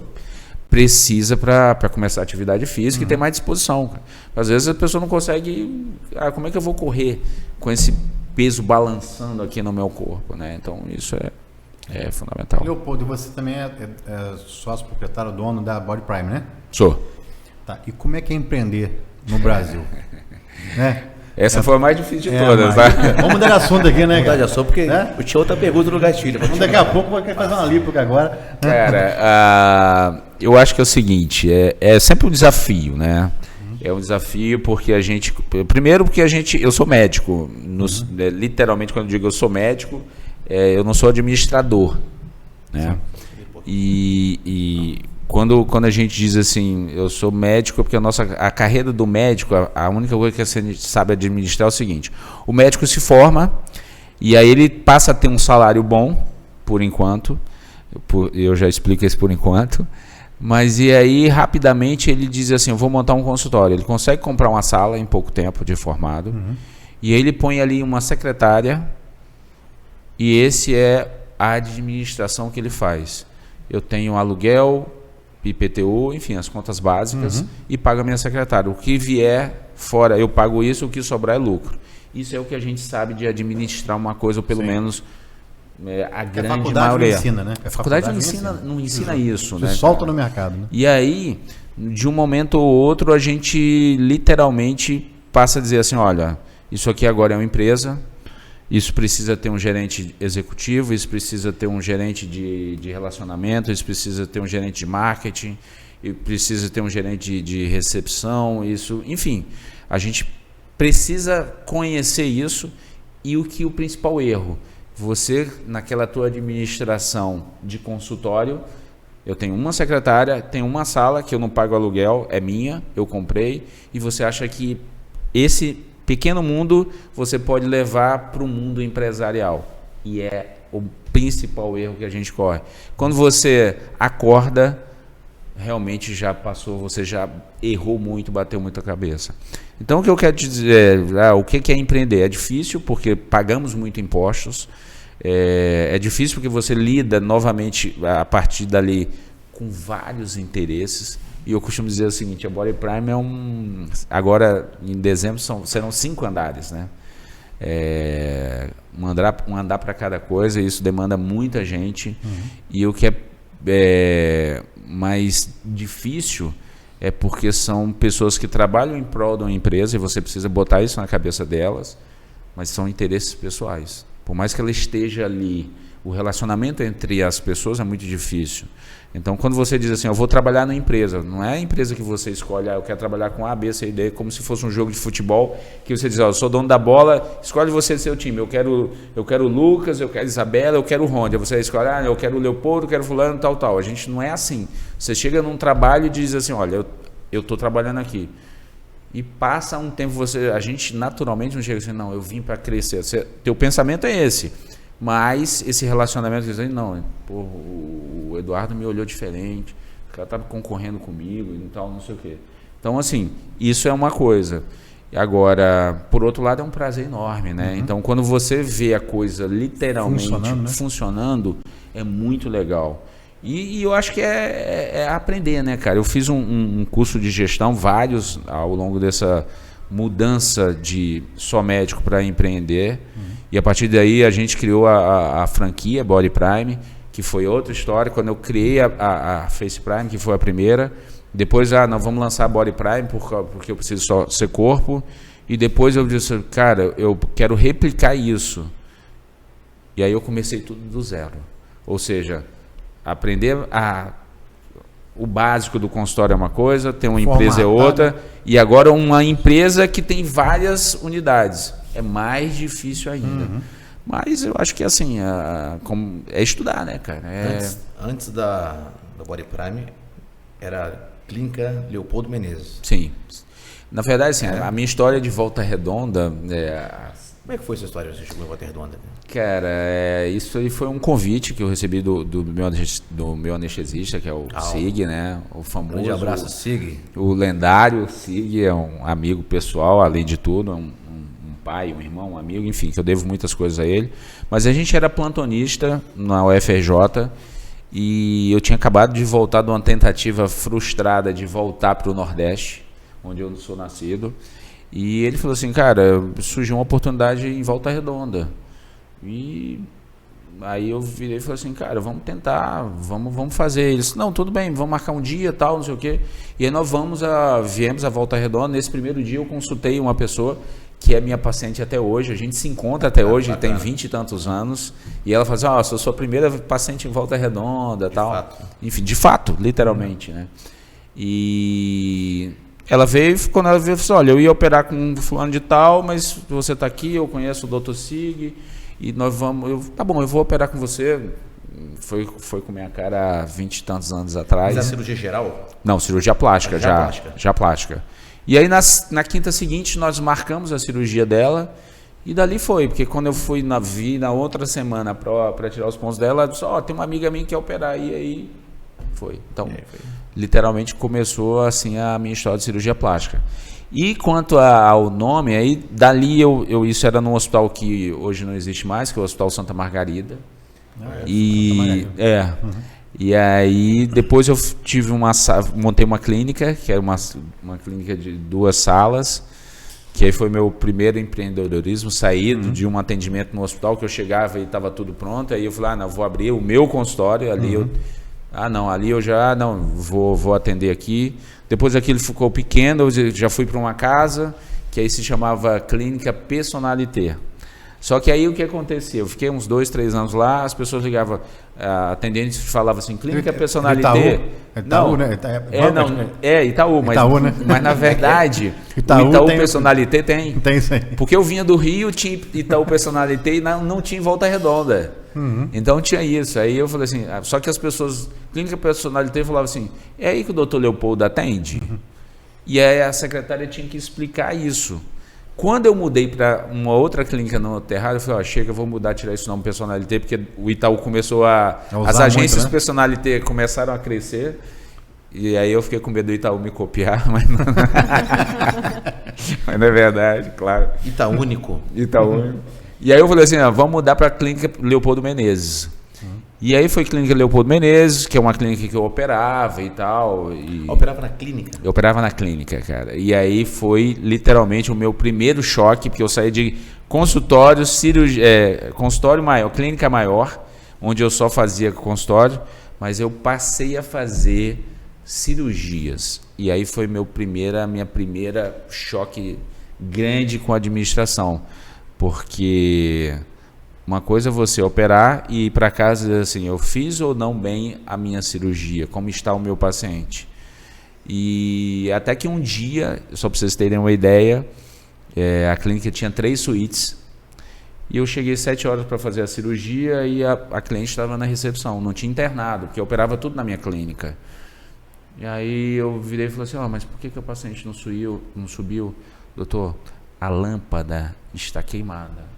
precisa para começar a atividade física e ter mais disposição. Às vezes a pessoa não consegue... como é que eu vou correr com esse peso balançando aqui no meu corpo, né? Então, isso é fundamental. Leopoldo, você também é sócio proprietário, dono da Body Prime, né? Sou. Tá. E como é que é empreender no Brasil? Né? Essa foi a mais difícil de todas, tá? Vamos mudar de assunto aqui, né, cara? Mudar de assunto, porque eu tinha outra pergunta no gatilho. Daqui a pouco vai fazer uma lipo agora. Cara, eu acho que é o seguinte, é sempre um desafio, né? É um desafio porque a gente... Primeiro porque eu sou médico. Literalmente, quando eu digo eu sou médico, eu não sou administrador, né? E quando a gente diz assim, eu sou médico, porque a carreira do médico, a única coisa que a gente sabe administrar é o seguinte: o médico se forma e aí ele passa a ter um salário bom, por enquanto, eu já explico isso por enquanto, mas e aí rapidamente ele diz assim, eu vou montar um consultório. Ele consegue comprar uma sala em pouco tempo de formado, e aí ele põe ali uma secretária, e esse é a administração que ele faz. Eu tenho aluguel, IPTU, enfim, as contas básicas, e pago a minha secretária. O que vier fora, eu pago isso, o que sobrar é lucro. Isso é o que a gente sabe de administrar uma coisa, ou pelo menos a grande maioria. Não ensina, né? A faculdade não ensina isso. Você né, solta cara? No mercado. Né? E aí, de um momento ou outro, a gente literalmente passa a dizer assim, olha, isso aqui agora é uma empresa, isso precisa ter um gerente executivo, isso precisa ter um gerente de relacionamento, isso precisa ter um gerente de marketing, e precisa ter um gerente de recepção, isso, enfim, a gente precisa conhecer isso. E o principal erro, você naquela tua administração de consultório, eu tenho uma secretária, tenho uma sala que eu não pago aluguel, é minha, eu comprei, e você acha que esse pequeno mundo você pode levar para o mundo empresarial. E é o principal erro que a gente corre. Quando você acorda, realmente já passou, você já errou muito, bateu muito a cabeça. Então o que eu quero te dizer, o que é empreender? É difícil porque pagamos muito impostos, é difícil porque você lida novamente a partir dali com vários interesses. E eu costumo dizer o seguinte, a Body Prime agora em dezembro serão 5 andares, né? Um andar para cada coisa, e isso demanda muita gente. E o que é mais difícil é porque são pessoas que trabalham em prol de uma empresa e você precisa botar isso na cabeça delas, mas são interesses pessoais. Por mais que ela esteja ali, o relacionamento entre as pessoas é muito difícil. Então, quando você diz assim, eu vou trabalhar na empresa, não é a empresa que você escolhe, eu quero trabalhar com A, B, C e D, como se fosse um jogo de futebol, que você diz, eu sou dono da bola, escolhe você seu time, eu quero o Lucas, eu quero a Isabela, eu quero o Rony, você escolhe, eu quero o Leopoldo, eu quero fulano, tal. A gente não é assim. Você chega num trabalho e diz assim, olha, eu estou trabalhando aqui. E passa um tempo, a gente naturalmente não chega assim, não, eu vim para crescer. Teu pensamento é esse. Mas esse relacionamento, não, pô, o Eduardo me olhou diferente, o cara estava concorrendo comigo e tal, não sei o quê. Então, assim, isso é uma coisa. Agora, por outro lado, é um prazer enorme, né? Então, quando você vê a coisa literalmente funcionando, é muito legal. E eu acho que é aprender, né, cara? Eu fiz um curso de gestão, vários, ao longo dessa mudança de só médico para empreender. E a partir daí a gente criou a franquia Body Prime, que foi outra história. Quando eu criei a Face Prime, que foi a primeira, depois nós vamos lançar a Body Prime porque eu preciso só ser corpo. E depois eu disse, cara, eu quero replicar isso. E aí eu comecei tudo do zero. Ou seja, aprender o básico do consultório é uma coisa, ter uma empresa é outra, e agora uma empresa que tem várias unidades. É mais difícil ainda. Mas eu acho que assim, é estudar, né, cara? Antes da Body Prime, era Clínica Leopoldo Menezes. Sim. Na verdade, assim, a minha história de Volta Redonda... Como é que foi essa história? Você chegou em Volta Redonda? Cara, isso aí foi um convite que eu recebi do meu anestesista, que é o Sig, né? O famoso... Grande abraço, Sig. O lendário Sig é um amigo pessoal, além de tudo, um pai, um irmão, um amigo, enfim, que eu devo muitas coisas a ele. Mas a gente era plantonista na UFRJ e eu tinha acabado de voltar de uma tentativa frustrada de voltar para o Nordeste, onde eu sou nascido. E ele falou assim, cara, surgiu uma oportunidade em Volta Redonda. E aí eu virei e falei assim, cara, vamos tentar, vamos fazer. Ele disse, não, tudo bem, vamos marcar um dia, tal, não sei o quê. E aí nós viemos a Volta Redonda. Nesse primeiro dia eu consultei uma pessoa que é minha paciente até hoje, a gente se encontra até hoje, tem 20 e tantos anos, e ela fala assim, sou sua primeira paciente em Volta Redonda, tal. Fato. Enfim, de fato, literalmente, né? E ela veio, quando ela veio, falou assim, olha, eu ia operar com fulano de tal, mas você está aqui, eu conheço o Dr. Sig, e nós vamos, tá bom, eu vou operar com você. Foi com minha cara há 20 e tantos anos atrás. Mas a cirurgia geral? Não, cirurgia plástica, já plástica. E aí na quinta seguinte nós marcamos a cirurgia dela e dali foi, porque quando eu fui na outra semana para tirar os pontos dela, ela disse, tem uma amiga minha que quer operar, e aí foi. Então, literalmente começou assim a minha história de cirurgia plástica. E quanto ao nome, aí dali isso era num hospital que hoje não existe mais, que é o Hospital Santa Margarida. E aí depois eu montei uma clínica, que era uma clínica de 2 salas, que aí foi meu primeiro empreendedorismo, saído de um atendimento no hospital, que eu chegava e estava tudo pronto, aí eu falei, não, vou abrir o meu consultório, ali ali eu já, vou atender aqui. Depois aquilo ficou pequeno, eu já fui para uma casa, que aí se chamava Clínica Personalité. Só que aí o que acontecia? Eu fiquei uns 2, 3 anos lá, as pessoas ligavam, atendentes falavam assim, Clínica Personalité. Itaú, né? Itaú, mas, Itaú, né? Mas na verdade, Itaú o Itaú Personalité tem. Tem isso aí. Porque eu vinha do Rio, tinha Itaú Personalité e não tinha Volta Redonda. Então tinha isso. Aí eu falei assim, só que as pessoas, Clínica Personalité, falavam assim, é aí que o doutor Leopoldo atende? E aí a secretária tinha que explicar isso. Quando eu mudei para uma outra clínica no Terrário, eu falei, chega, eu vou mudar, tirar esse nome Personalité, porque o Itaú começou as agências muito, né? Personalité começaram a crescer, e aí eu fiquei com medo do Itaú me copiar, mas não, mas não é verdade, claro. Itaúnico. E aí eu falei assim, vamos mudar para a Clínica Leopoldo Menezes. E aí foi Clínica Leopoldo Menezes, que é uma clínica que eu operava e tal. Operava na clínica? Eu operava na clínica, cara. E aí foi literalmente o meu primeiro choque, porque eu saí de consultório, consultório maior, clínica maior, onde eu só fazia consultório, mas eu passei a fazer cirurgias. E aí foi minha primeira choque grande com a administração, porque Uma coisa é você operar e ir para casa e dizer assim, eu fiz ou não bem a minha cirurgia, como está o meu paciente. E até que um dia, só para vocês terem uma ideia, a clínica tinha 3 suítes e eu cheguei 7 horas para fazer a cirurgia e a cliente estava na recepção, não tinha internado, porque eu operava tudo na minha clínica. E aí eu virei e falei assim, mas por que o paciente não subiu? Doutor, a lâmpada está queimada.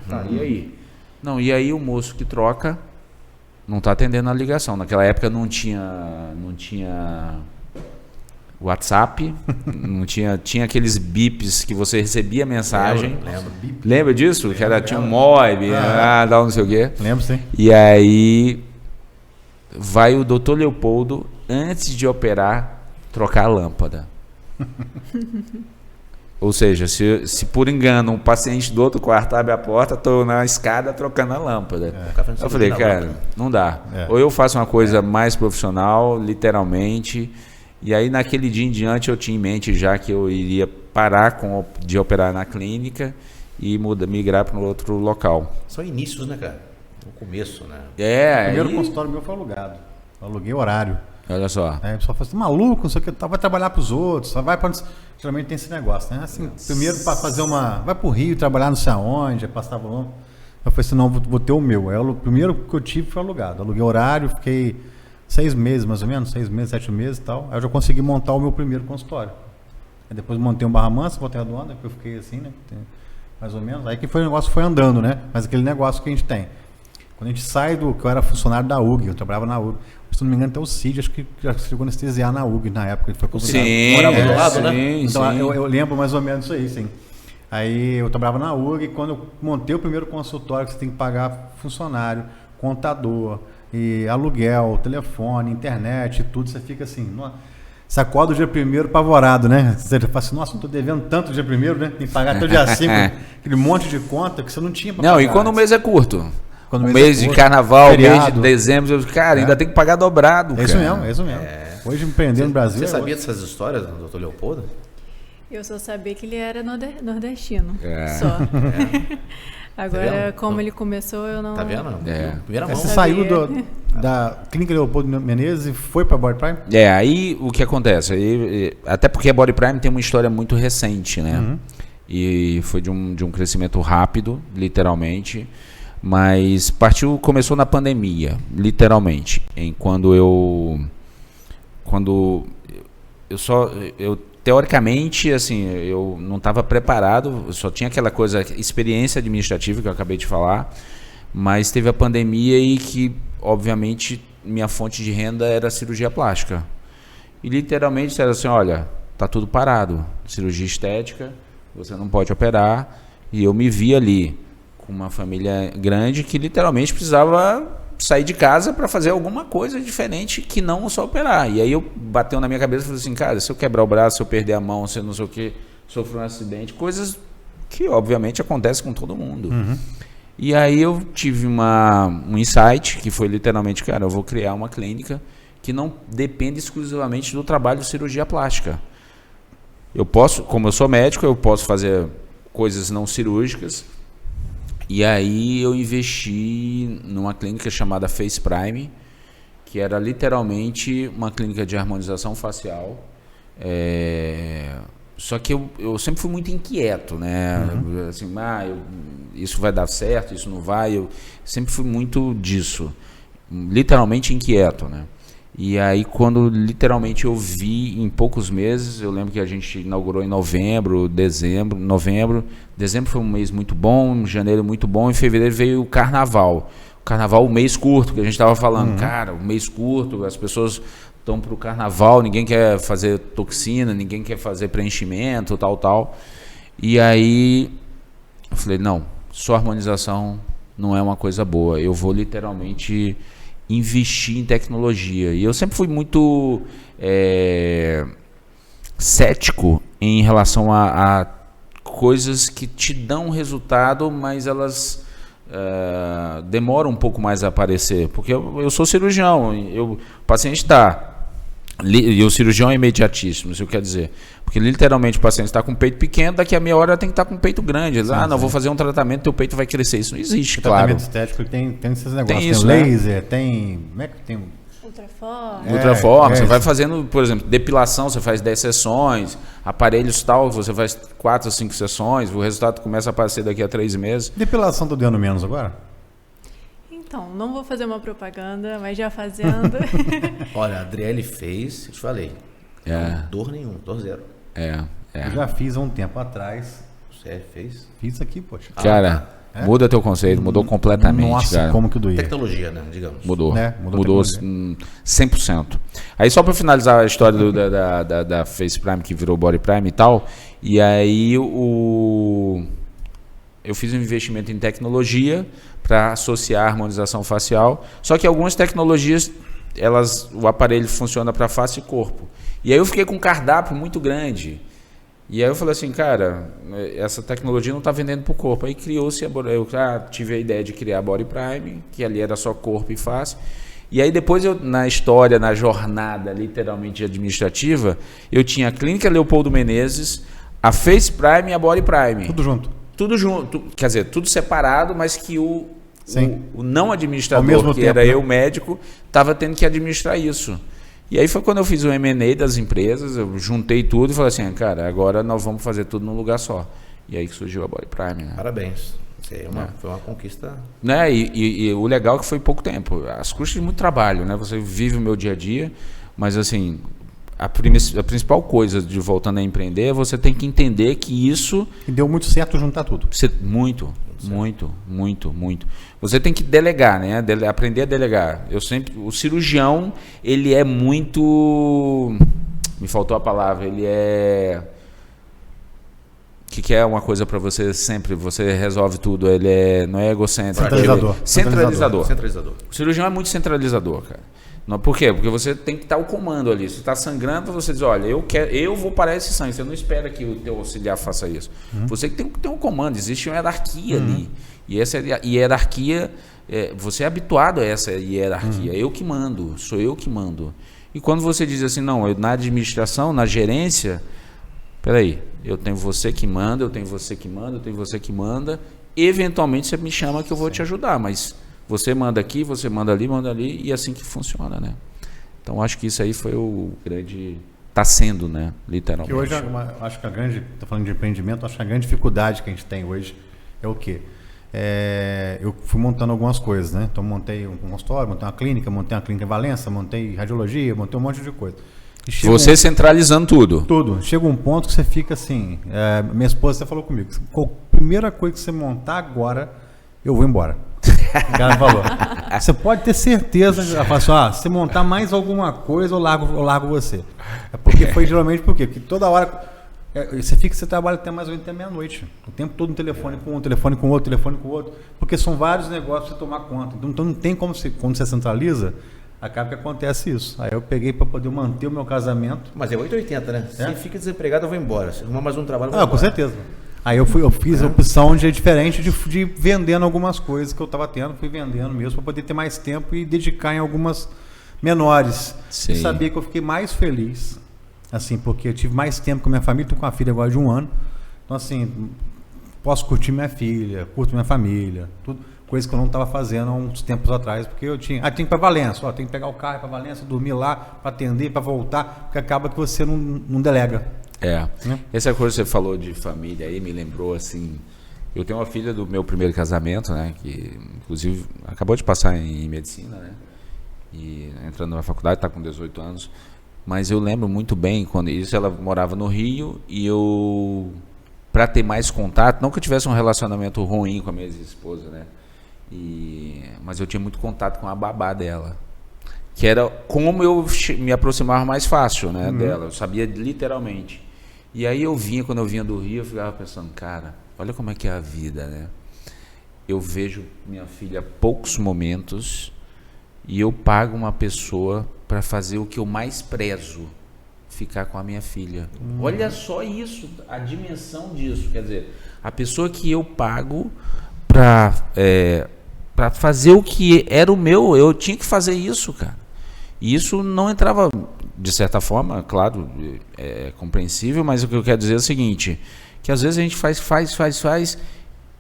Tá, e aí? Não, e aí o moço que troca não está atendendo a ligação. Naquela época não tinha WhatsApp, não tinha aqueles bips que você recebia mensagem. Lembro. Lembra disso? Que tinha um MOIB, dá não sei o quê. Lembro, sim. E aí vai o doutor Leopoldo, antes de operar, trocar a lâmpada. Ou seja, se por engano um paciente do outro quarto abre a porta, estou na escada trocando a lâmpada. Eu falei, cara, não dá. Ou eu faço uma coisa mais profissional, literalmente, e aí naquele dia em diante eu tinha em mente já que eu iria parar de operar na clínica e migrar para um outro local. São inícios, né, cara? No começo, né? O primeiro consultório meu foi alugado. Eu aluguei horário. Olha só. O pessoal fala assim, maluco, não sei o que, vai trabalhar para os outros, só vai para... Geralmente tem esse negócio, né? Assim, primeiro para fazer vai para o Rio, trabalhar não sei aonde, passava longe. Eu falei assim, não, vou ter o meu. Aí, o primeiro que eu tive foi alugado. Aluguei horário, fiquei 6 meses mais ou menos, 6 meses, 7 meses e tal. Aí eu já consegui montar o meu primeiro consultório. Aí depois montei um Barra Mansa, voltei a aduana, depois eu fiquei assim, né? Mais ou menos. Aí que o negócio foi andando, né? Mas aquele negócio que a gente tem. Quando a gente sai que eu era funcionário da UG, eu trabalhava na UG. Se não me engano, até o Cid, acho que já chegou a anestesiar na UG na época. Ele foi convidado. Sim, morava do lado, né? Então, sim. eu lembro mais ou menos isso aí, sim. Aí eu trabalhava na UG e quando eu montei o primeiro consultório, que você tem que pagar funcionário, contador, e aluguel, telefone, internet, tudo, você fica assim, você acorda o dia primeiro apavorado, né? Você fala assim, nossa, não estou devendo tanto o dia primeiro, né? Tem que pagar até o dia 5, aquele monte de conta que você não tinha para pagar. Não, e quando o mês é curto? Quando o mês de carnaval, feriado. mês de dezembro, cara, ainda tem que pagar dobrado. É isso mesmo, é isso mesmo. Hoje empreendendo no Brasil. Você sabia dessas histórias do doutor Leopoldo? Eu só sabia que ele era nordestino. É. Só. Tá Agora, vendo? como ele começou, eu não. Tá vendo? Primeira mão. Você saiu da Clínica Leopoldo Menezes e foi para a Body Prime? Aí o que acontece? Até porque a Body Prime tem uma história muito recente, né? Uhum. E foi de um crescimento rápido, literalmente. Mas começou na pandemia, literalmente. Quando eu teoricamente, assim, eu não estava preparado, eu só tinha aquela coisa, experiência administrativa que eu acabei de falar, mas teve a pandemia e que, obviamente, minha fonte de renda era cirurgia plástica. E literalmente disseram assim, olha, tá tudo parado, cirurgia estética, você não pode operar, e eu me vi ali com uma família grande que literalmente precisava sair de casa para fazer alguma coisa diferente que não só operar. E aí bateu na minha cabeça e falei assim, cara, se eu quebrar o braço, se eu perder a mão, se eu não sei o que, sofrer um acidente, coisas que obviamente acontecem com todo mundo. Uhum. E aí eu tive um insight que foi literalmente, cara, eu vou criar uma clínica que não depende exclusivamente do trabalho de cirurgia plástica. Eu posso, como eu sou médico, eu posso fazer coisas não cirúrgicas. E aí eu investi numa clínica chamada Face Prime, que era literalmente uma clínica de harmonização facial. Só que eu sempre fui muito inquieto, né? Uhum. Assim, isso vai dar certo, isso não vai. Eu sempre fui muito disso, literalmente inquieto, né? E aí quando literalmente eu vi em poucos meses, eu lembro que a gente inaugurou em novembro. Dezembro foi um mês muito bom, janeiro muito bom, em fevereiro veio o carnaval. O carnaval, o mês curto, que a gente estava falando. Uhum. Cara, o mês curto, as pessoas estão para o carnaval, ninguém quer fazer toxina, ninguém quer fazer preenchimento, tal. E aí eu falei, não, só harmonização não é uma coisa boa, eu vou literalmente investir em tecnologia. E eu sempre fui muito cético em relação a coisas que te dão resultado, mas elas demoram um pouco mais a aparecer. Porque eu sou cirurgião, o paciente está E o cirurgião é imediatíssimo, isso quer dizer. Porque literalmente o paciente está com o peito pequeno, daqui a meia hora tem que estar com o peito grande. Eles, não, vou fazer um tratamento, teu peito vai crescer. Isso não existe, claro. Tratamento estético tem esses negócios. Tem isso, tem laser, tem... Como é que tem... Ultraforma, você vai fazendo, por exemplo, depilação, você faz 10 sessões, aparelhos tal, você faz 4 ou 5 sessões, o resultado começa a aparecer daqui a 3 meses. Depilação tá dando menos agora? Então, não vou fazer uma propaganda, mas já fazendo. Olha, a Adriele fez, eu te falei. Dor nenhuma, dor zero. Eu já fiz há um tempo atrás. Você fez? Fiz aqui, poxa. Cara, muda teu conceito, mudou completamente. Nossa, cara. como que doía. Tecnologia, né? Digamos. Mudou. Mudou 100%. Aí só para finalizar a história da Face Prime, que virou Body Prime e tal, e aí eu fiz um investimento em tecnologia para associar a harmonização facial, só que algumas tecnologias, o aparelho funciona para face e corpo. E aí eu fiquei com um cardápio muito grande. E aí eu falei assim, cara, essa tecnologia não está vendendo para o corpo. Aí criou-se, eu tive a ideia de criar a Body Prime, que ali era só corpo e face. E aí depois na jornada literalmente administrativa, eu tinha a Clínica Leopoldo Menezes, a Face Prime e a Body Prime. Tudo junto. Tudo junto, quer dizer, tudo separado, mas que o não administrador, que tempo, era eu, médico, estava tendo que administrar isso. E aí foi quando eu fiz o M&A das empresas, eu juntei tudo e falei assim, cara, agora nós vamos fazer tudo num lugar só. E aí que surgiu a Body Prime. Né? Parabéns. Foi uma conquista. Né? E o legal é que foi pouco tempo. As custas de muito trabalho, né? Você vive o meu dia a dia, mas assim, a principal coisa de voltando a empreender é você tem que entender que isso... E deu muito certo juntar tudo. Muito. Você tem que delegar, né? Aprender a delegar. O cirurgião, ele é muito... Me faltou a palavra. Ele é... que é uma coisa para você sempre, você resolve tudo. Ele não é egocêntrico. Centralizador. O cirurgião é muito centralizador, cara. Não, por quê? Porque você tem que estar o comando ali. Se está sangrando, você diz, olha, eu vou parar esse sangue. Você não espera que o teu auxiliar faça isso. Você tem que ter um comando. Existe uma hierarquia ali. E essa hierarquia, você é habituado a essa hierarquia. Eu que mando, sou eu que mando. E quando você diz assim, não, na administração, na gerência, peraí, eu tenho você que manda, eu tenho você que manda, eu tenho você que manda. Eventualmente você me chama que eu vou te ajudar, mas... Você manda aqui, você manda ali, e é assim que funciona, né? Então, acho que isso aí foi o grande... Está sendo, né? Literalmente. Que hoje, acho que estou falando de empreendimento, acho que a grande dificuldade que a gente tem hoje é o quê? Eu fui montando algumas coisas, né? Então, montei um consultório, montei uma clínica em Valença, montei radiologia, montei um monte de coisa. Você centralizando tudo. Tudo. Chega um ponto que você fica assim... minha esposa até falou comigo, a primeira coisa que você montar agora, eu vou embora. O cara falou. Você pode ter certeza, ela falou assim, se montar mais alguma coisa, eu largo você. Foi geralmente porque toda hora você trabalha até mais ou menos até meia-noite. O tempo todo no telefone com um, telefone com outro, porque são vários negócios para você tomar conta. Então não tem como quando você centraliza, acaba que acontece isso. Aí eu peguei para poder manter o meu casamento. Mas é 880, né? Se fica desempregado, eu vou embora. Se arrumar mais um trabalho, eu vou embora. Com certeza. Aí eu fiz a opção diferente de vendendo algumas coisas que eu estava tendo, fui vendendo mesmo para poder ter mais tempo e dedicar em algumas menores. Sim. E sabia que eu fiquei mais feliz, assim, porque eu tive mais tempo com minha família, estou com uma filha agora de 1 ano. Então, assim, posso curtir minha filha, curto minha família, tudo, coisa que eu não estava fazendo há uns tempos atrás, porque eu tinha que ir para Valença, tem que pegar o carro para Valença, dormir lá, para atender, para voltar, porque acaba que você não delega. Essa coisa que você falou de família aí me lembrou assim, eu tenho uma filha do meu primeiro casamento, né, que inclusive acabou de passar em medicina, né, e entrando na faculdade, está com 18 anos, mas eu lembro muito bem quando isso, ela morava no Rio e eu, para ter mais contato, não que eu tivesse um relacionamento ruim com a minha ex-esposa, né, mas eu tinha muito contato com a babá dela, que era como eu me aproximava mais fácil, né, dela, eu sabia literalmente. E aí quando eu vinha do Rio, eu ficava pensando, cara, olha como é que é a vida, né? Eu vejo minha filha poucos momentos e eu pago uma pessoa para fazer o que eu mais prezo, ficar com a minha filha. Olha só isso, a dimensão disso. Quer dizer, a pessoa que eu pago para fazer o que era o meu, eu tinha que fazer isso, cara. E isso não entrava... de certa forma, claro, é compreensível, mas o que eu quero dizer é o seguinte, que às vezes a gente faz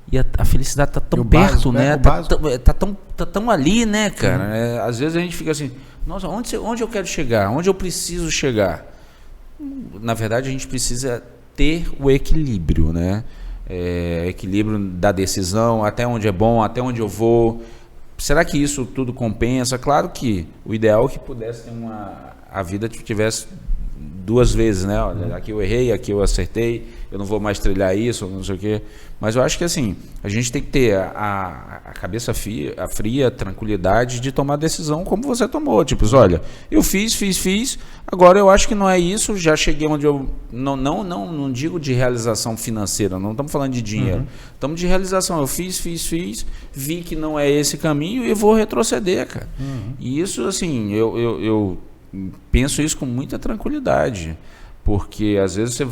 e a felicidade tá tão perto, né? Tá tão ali, né, cara? Às vezes a gente fica assim, nossa, onde eu quero chegar? Onde eu preciso chegar? Na verdade, a gente precisa ter o equilíbrio, né? Equilíbrio da decisão, até onde é bom, até onde eu vou. Será que isso tudo compensa? Claro que o ideal é que pudesse ter a vida tivesse duas vezes, né? Olha, aqui eu errei, aqui eu acertei, eu não vou mais trilhar isso, não sei o quê. Mas eu acho que assim, a gente tem que ter a cabeça fria, a tranquilidade de tomar decisão como você tomou. Tipo, olha, eu fiz, agora eu acho que não é isso, já cheguei onde eu... Não digo de realização financeira, não estamos falando de dinheiro. Estamos de realização, eu fiz, vi que não é esse caminho e vou retroceder, cara. E isso, assim, eu penso isso com muita tranquilidade. Porque às vezes você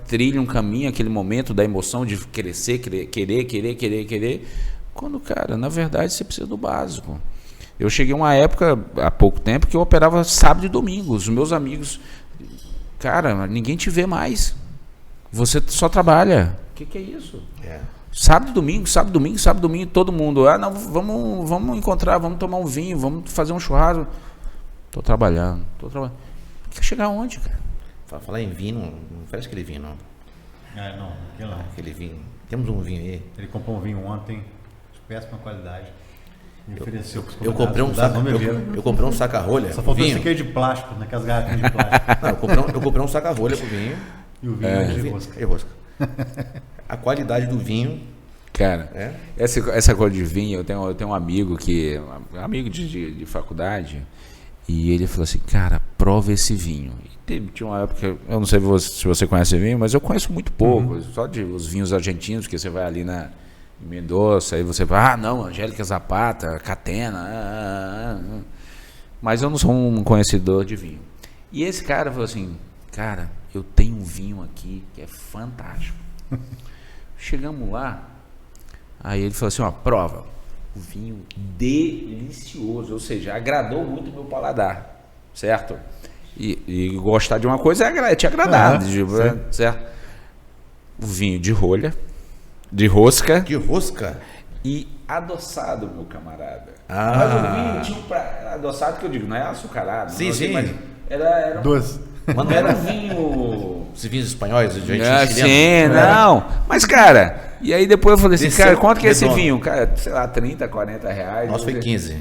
trilha um caminho, aquele momento da emoção de crescer, querer, quando, cara, na verdade você precisa do básico. Eu cheguei a uma época, há pouco tempo, que eu operava sábado e domingo. Os meus amigos, cara, ninguém te vê mais. Você só trabalha. O que é isso? Sábado e domingo, todo mundo. Não, vamos encontrar, vamos tomar um vinho, vamos fazer um churrasco. Tô trabalhando. Quer chegar aonde, cara? Falar em vinho, não oferece aquele vinho, não. Não, aquele não. Aquele vinho. Temos um vinho aí. Ele comprou um vinho ontem, de péssima qualidade. Me ofereceu para os eu comprei um saca-rolha. Só faltou esse aqui de plástico, naquelas garrafinhas de plástico. Não, eu comprei um saca-rolha pro vinho. E o vinho de rosca. E rosca. A qualidade do vinho. Cara, essa coisa de vinho, eu tenho um amigo amigo de faculdade, e ele falou assim, cara, prova esse vinho. Tinha uma época, eu não sei se você conhece vinho, mas eu conheço muito pouco, só de os vinhos argentinos, que você vai ali em Mendoza, aí você vai, Angélica Zapata, Catena, mas eu não sou um conhecedor de vinho. E esse cara falou assim, cara, eu tenho um vinho aqui que é fantástico. Chegamos lá, aí ele falou assim, prova, o vinho delicioso, ou seja, agradou muito o meu paladar, certo? E gostar de uma coisa é te agradar, certo? O vinho de rolha, de rosca. De rosca? E adoçado, meu camarada. Mas o vinho tinha adoçado, que eu digo, não é açucarado. Sim. Mas era Duas. Mas não era vinho... Esses vinhos espanhóis, de gente sim, não. Mas, cara, e aí depois eu falei assim, cara, quanto que é esse vinho? Cara, sei lá, 30, 40 reais. Nossa, foi 15.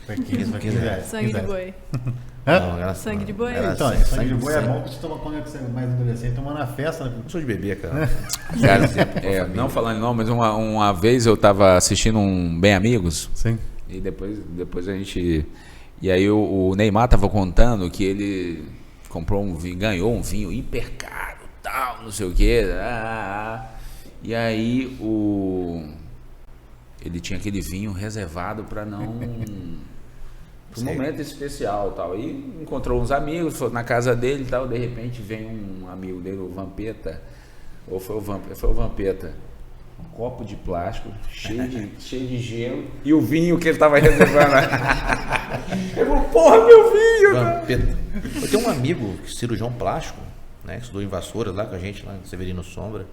Foi 15 reais. Sangue de boi. Sangue de boi? Então, sangue de boi é bom que você toma quando você é mais adolescente, toma na festa. Né? Eu sou de bebê, cara. Não falando não, mas uma vez eu tava assistindo um Bem Amigos. Sim. E depois a gente... E aí o Neymar tava contando que ele comprou um vinho, ganhou um vinho hiper caro, tal, não sei o quê. E aí ele tinha aquele vinho reservado para não... um momento especial, tal. E encontrou uns amigos, foi na casa dele e tal, de repente vem um amigo dele, o Vampeta, ou foi o Vampeta, um copo de plástico cheio de gelo e o vinho que ele estava reservando. Eu falei, porra, meu vinho! Vampeta. Eu tenho um amigo, cirurgião plástico, né, que estudou em Vassouras lá com a gente, lá em Severino Sombra,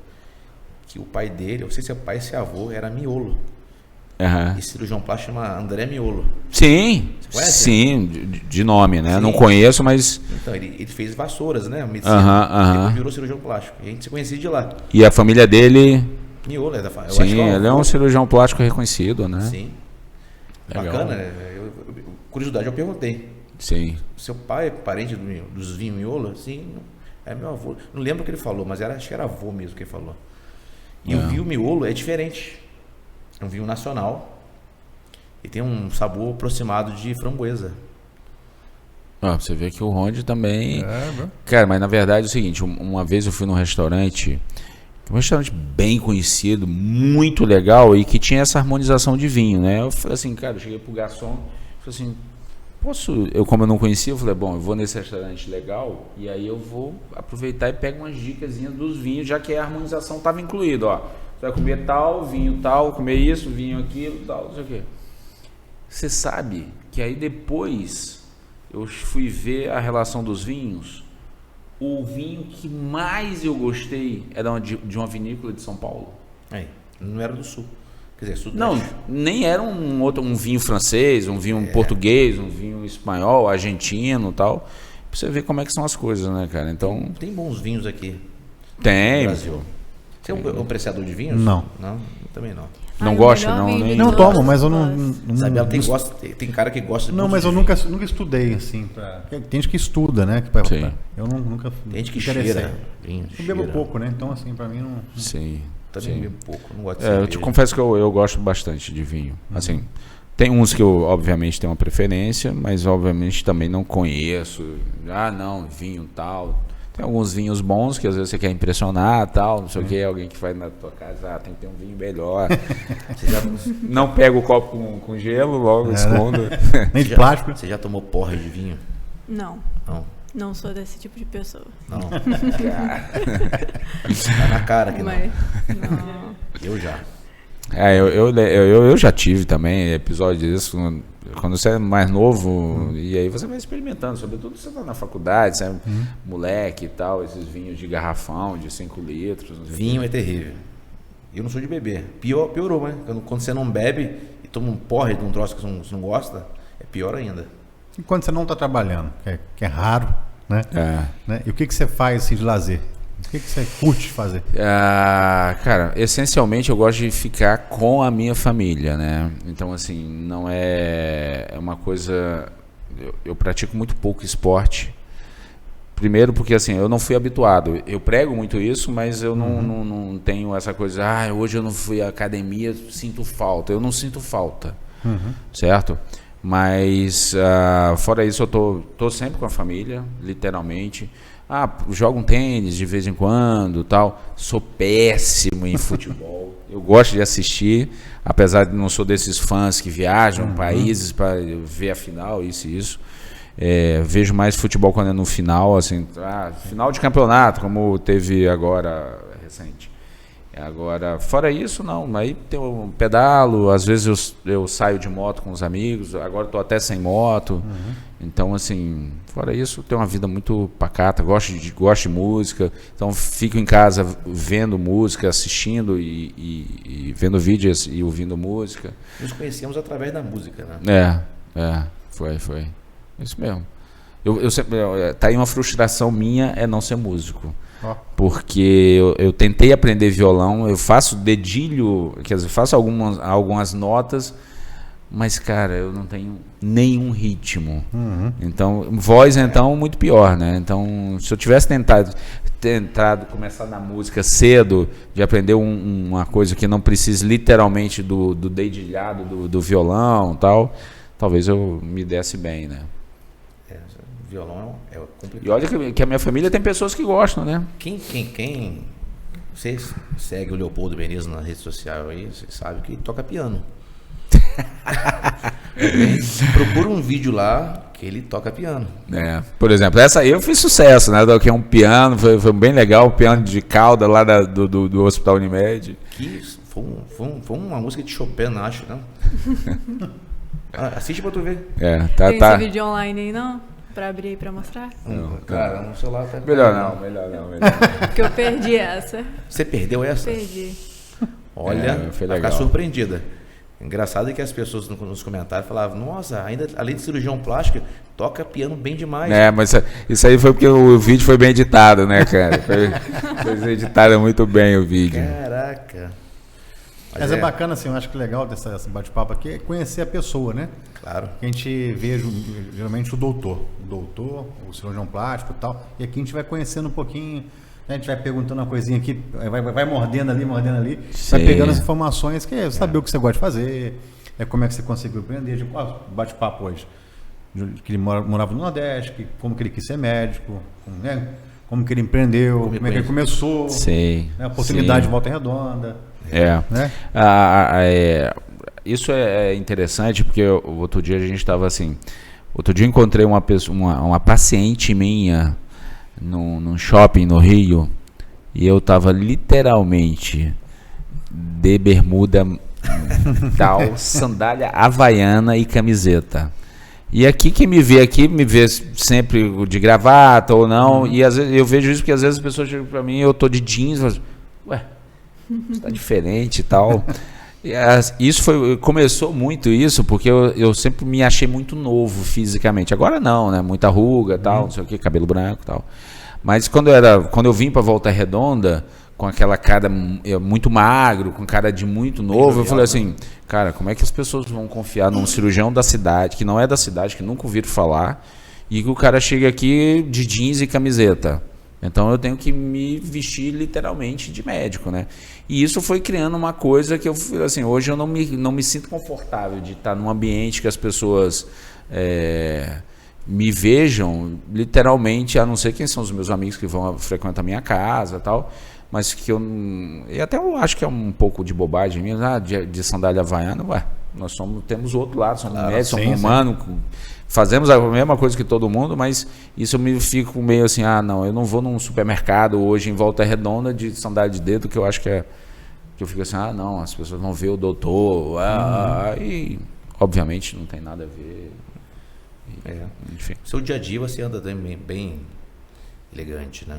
que o pai dele, eu não sei se é pai ou se é avô, era miolo. E cirurgião plástico chama André Miolo. Sim, sim, de nome, né? Sim. Não conheço, mas... Então, ele fez Vassouras, né? Medicina. Depois virou cirurgião plástico. E a gente se conhecia de lá. E a família dele... Miolo, é da família. Sim, ele é um cirurgião plástico reconhecido, né? Sim. Legal. Bacana, né? Curiosidade, eu perguntei. Sim. Seu pai é parente dos vinhos Miolo? Sim, é meu avô. Não lembro o que ele falou, mas acho que era avô mesmo que ele falou. E o vinho Miolo é diferente. É um vinho nacional e tem um sabor aproximado de framboesa. Você vê que o Ronde também... Cara, mas na verdade é o seguinte, uma vez eu fui num restaurante bem conhecido, muito legal, e que tinha essa harmonização de vinho, né? Eu falei assim, cara, eu cheguei pro garçom, falei assim, como eu não conhecia, eu falei, bom, eu vou nesse restaurante legal, e aí eu vou aproveitar e pego umas dicasinhas dos vinhos, já que a harmonização estava incluída, Você vai comer tal, vinho tal, comer isso, vinho aquilo, tal, não sei o quê. Você sabe que aí depois eu fui ver a relação dos vinhos. O vinho que mais eu gostei era de uma vinícola de São Paulo. Aí, não era do Sul. Quer dizer, Sudeste. Não, nem era um vinho francês, um vinho português, um vinho espanhol, argentino e tal. Pra você ver como é que são as coisas, né, cara? Então... Tem bons vinhos aqui Tem. no Brasil. Você é um apreciador de vinhos? Não. Não, eu também não. Não gosta, não? vinho Nem... de Não todos tomo, mas eu não... Isabela tem cara que gosta de Não, mas eu nunca estudei, assim. Tem gente que estuda, né? Sim. Eu nunca... Tem gente que interessei. cheira vinho. Eu bebo pouco, né? Então, assim, pra mim não... Sim. Também bebo pouco, não gosto de Eu cerveja. te confesso que eu gosto bastante de vinho. Assim, tem uns que eu, obviamente, tenho uma preferência, mas, obviamente, também não conheço. Ah, não, vinho tal. Tem alguns vinhos bons que, às vezes, você quer impressionar tal, não sei o que. Alguém que vai na tua casa, tem que ter um vinho melhor. Você já não pega o copo com gelo, logo esconda. Nem de plástico. Você já tomou porra de vinho? Não. Não sou desse tipo de pessoa. Não. Tá na cara que Mas, não. não. Eu já. Eu já tive também episódio disso, quando você é mais novo, e aí você vai experimentando, sobretudo você tá na faculdade, você é moleque e tal, esses vinhos de garrafão, de 5 litros. Vinho é terrível. Eu não sou de beber. Piorou, né? Quando você não bebe e toma um porre de um troço que você não gosta, é pior ainda. E quando você não está trabalhando, que é raro, né? Né? E o que você faz assim, de lazer? O que você curte fazer? Cara, essencialmente eu gosto de ficar com a minha família, né? Então, assim, não é uma coisa... Eu pratico muito pouco esporte. Primeiro porque, assim, eu não fui habituado. Eu prego muito isso, mas eu não tenho essa coisa... hoje eu não fui à academia, sinto falta. Eu não sinto falta, certo? Mas, fora isso, eu tô sempre com a família, literalmente. Jogo um tênis de vez em quando, tal. Sou péssimo em futebol. Eu gosto de assistir, apesar de não sou desses fãs que viajam países para ver a final, isso e isso. Vejo mais futebol quando é no final, assim, final de campeonato, como teve agora recente. Agora, fora isso, não. Aí tem um pedalo, às vezes eu saio de moto com os amigos, agora estou até sem moto. Então, assim, fora isso, tenho uma vida muito pacata, gosto de música. Então, fico em casa vendo música, assistindo e vendo vídeos e ouvindo música. Nos conhecemos através da música, né? Foi. Isso mesmo. Eu sempre, tá aí uma frustração minha, é não ser músico. Porque eu tentei aprender violão, eu faço dedilho, quer dizer, faço algumas notas, mas, cara, eu não tenho nenhum ritmo. Então, voz, muito pior, né? Então, se eu tivesse tentado começar na música cedo, de aprender uma coisa que não precise literalmente do dedilhado do violão e tal, talvez eu me desse bem, né? Violão é complicado. E olha que a minha família tem pessoas que gostam, né? Quem você segue o Leopoldo Beniz na rede social aí, você sabe que ele toca piano. Procura um vídeo lá que ele toca piano. Por exemplo, essa aí eu fiz sucesso, né? Que é um piano, foi bem legal, o piano de cauda lá do Hospital Unimed. Que foi uma música de Chopin, acho, não? Assiste pra tu ver. Tem esse vídeo online aí, não? Pra abrir aí pra mostrar? Cara, no celular tá... Melhor não. Porque eu perdi essa. Você perdeu essa? Perdi. Olha, foi vai legal. ficar surpreendida. Engraçado é que as pessoas nos comentários falavam, nossa, ainda além de cirurgião plástico, toca piano bem demais. Mas isso aí foi porque o vídeo foi bem editado, né, cara? Foi editado muito bem o vídeo. Caraca. Mas é bacana, assim, eu acho que legal desse bate-papo aqui é conhecer a pessoa, né? Claro. Que a gente vê geralmente o doutor, o cirurgião plástico e tal, e aqui a gente vai conhecendo um pouquinho, né? A gente vai perguntando uma coisinha aqui, vai mordendo ali, vai pegando as informações, que é saber o que você gosta de fazer, como é que você conseguiu aprender, tipo, bate-papo hoje, que ele morava no Nordeste, como que ele quis ser médico, né? Como que ele empreendeu, como é que ele começou, Sim. Né? A oportunidade de Volta Redonda. Né? Isso é interessante porque outro dia a gente estava assim. Outro dia encontrei uma paciente minha num shopping no Rio e eu estava literalmente de bermuda, tal, sandália havaiana e camiseta. E aqui, quem me vê aqui, me vê sempre de gravata ou não. E às vezes eu vejo isso porque às vezes as pessoas chegam pra mim, eu tô de jeans, mas, ué, você tá diferente e tal. Começou muito isso, porque eu sempre me achei muito novo fisicamente. Agora não, né? Muita ruga, tal, não sei o que, cabelo branco e tal. Mas quando eu vim para Volta Redonda, com aquela cara muito magro, com cara de muito novo, eu falei assim, cara, como é que as pessoas vão confiar num cirurgião da cidade, que não é da cidade, que nunca ouviram falar, e que o cara chega aqui de jeans e camiseta? Então eu tenho que me vestir literalmente de médico, né? E isso foi criando uma coisa que eu, assim, hoje eu não me sinto confortável de estar num ambiente que as pessoas me vejam literalmente, a não ser quem são os meus amigos que vão frequentar a minha casa e tal, mas que e até eu acho que é um pouco de bobagem minha, de sandália havaiana, nós temos o outro lado, somos médicos, somos humanos, fazemos a mesma coisa que todo mundo, mas isso eu me fico meio assim, não, eu não vou num supermercado hoje em Volta Redonda de sandália de dedo, que eu acho que eu fico assim, não, as pessoas vão ver o doutor, e obviamente não tem nada a ver. Enfim. Seu dia a dia você anda também bem elegante, né?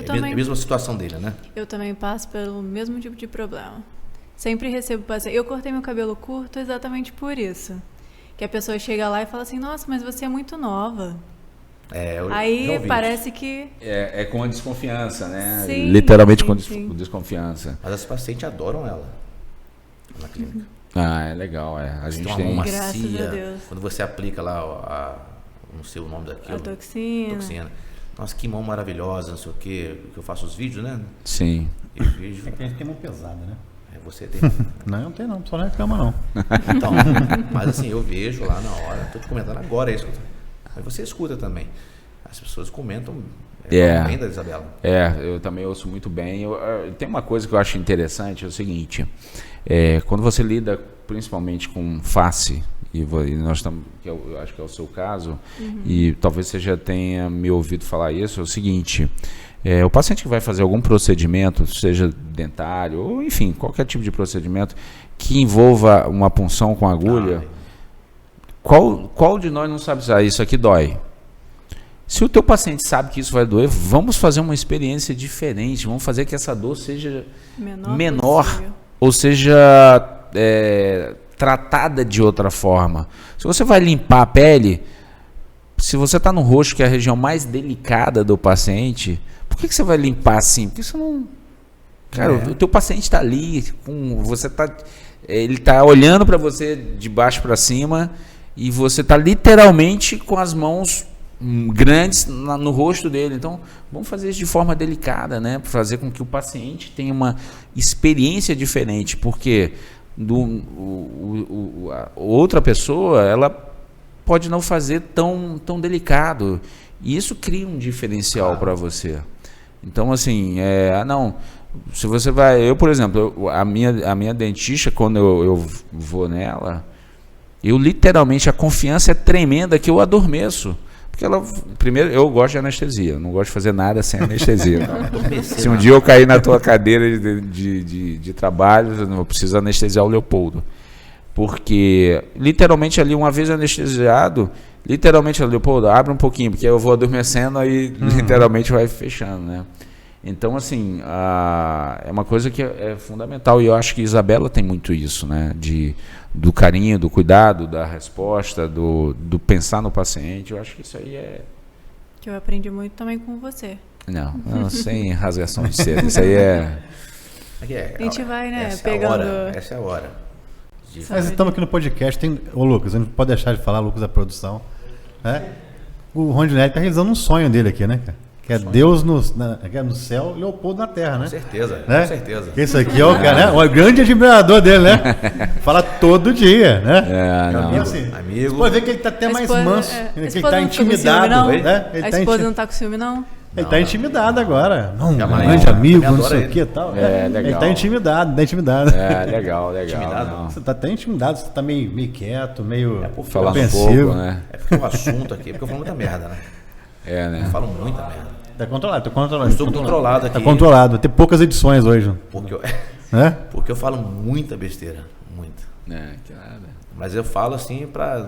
Também, a mesma situação dele, né? Eu também passo pelo mesmo tipo de problema. Sempre recebo paciente. Eu cortei meu cabelo curto exatamente por isso. Que a pessoa chega lá e fala assim, nossa, mas você é muito nova. Aí parece que... É com a desconfiança, né? Sim, literalmente com desconfiança. Mas as pacientes adoram ela na clínica. É legal, A gente tem uma graças macia, a Deus. quando você aplica lá não sei o nome daquilo. A toxina. Nossa, que mão maravilhosa, não sei o que eu faço os vídeos, né? Sim. Eu vejo. Tem gente que tem mão pesada, né? Você tem. Não tem não, só não reclama não. Então, mas assim, eu vejo lá na hora, tô te comentando agora isso. Mas você escuta também. As pessoas comentam bem da Isabela. Eu também ouço muito bem. Tem uma coisa que eu acho interessante, é o seguinte, quando você lida principalmente com face, e nós estamos, que eu acho que é o seu caso, e talvez você já tenha me ouvido falar isso, é o seguinte, o paciente que vai fazer algum procedimento, seja dentário, ou enfim, qualquer tipo de procedimento que envolva uma punção com agulha, qual de nós não sabe isso aqui dói? Se o teu paciente sabe que isso vai doer, vamos fazer uma experiência diferente, vamos fazer que essa dor seja menor ou seja tratada de outra forma. Se você vai limpar a pele, se você está no rosto, que é a região mais delicada do paciente, por que você vai limpar assim? Porque você não... Cara, o teu paciente está ali, ele está olhando para você de baixo para cima e você está literalmente com as mãos grandes no rosto dele. Então, vamos fazer isso de forma delicada, né? Para fazer com que o paciente tenha uma experiência diferente, porque outra pessoa, ela pode não fazer tão delicado, e isso cria um diferencial para você. Então, assim, se você vai... Eu, por exemplo, a minha dentista, quando eu vou nela, eu literalmente, a confiança é tremenda que eu adormeço. Porque primeiro, eu gosto de anestesia, não gosto de fazer nada sem anestesia. Se um dia eu cair na tua cadeira de trabalho, eu preciso anestesiar o Leopoldo. Porque, literalmente, ali, uma vez anestesiado, literalmente, Leopoldo, abre um pouquinho, porque eu vou adormecendo, aí literalmente vai fechando, né? Então, assim, é uma coisa que é fundamental, e eu acho que Isabela tem muito isso, né? Do carinho, do cuidado, da resposta, do pensar no paciente. Eu acho que isso aí que eu aprendi muito também com você. Não, sem rasgação de seda. Isso aí a gente vai, né, pegando... Essa é a hora. Mas estamos aqui no podcast, ô Lucas, a gente não pode deixar de falar, Lucas, da produção. O Rondinelli está realizando um sonho dele aqui, né, cara? Que é Deus no céu, Leopoldo na terra, né? Com certeza, né? Com certeza. Esse aqui é o cara, né? O grande admirador dele, né? Fala todo dia, né? Amigo. Você pode ver que ele está até mais manso, ele está intimidado. A esposa não está com ciúme, não? Ele está intimidado agora. Grande amigo, não sei o que e tal. Legal. Ele está intimidado, legal. Você está até intimidado, você está meio quieto, meio falando pensivo. Um pouco, né? É porque o assunto aqui, porque eu falo muita merda, né? Né? Eu falo muita merda. Tá controlado. Estou controlado aqui. Tá controlado. Tem poucas edições hoje. Porque eu falo muita besteira. Muita. Que nada. Mas eu falo assim para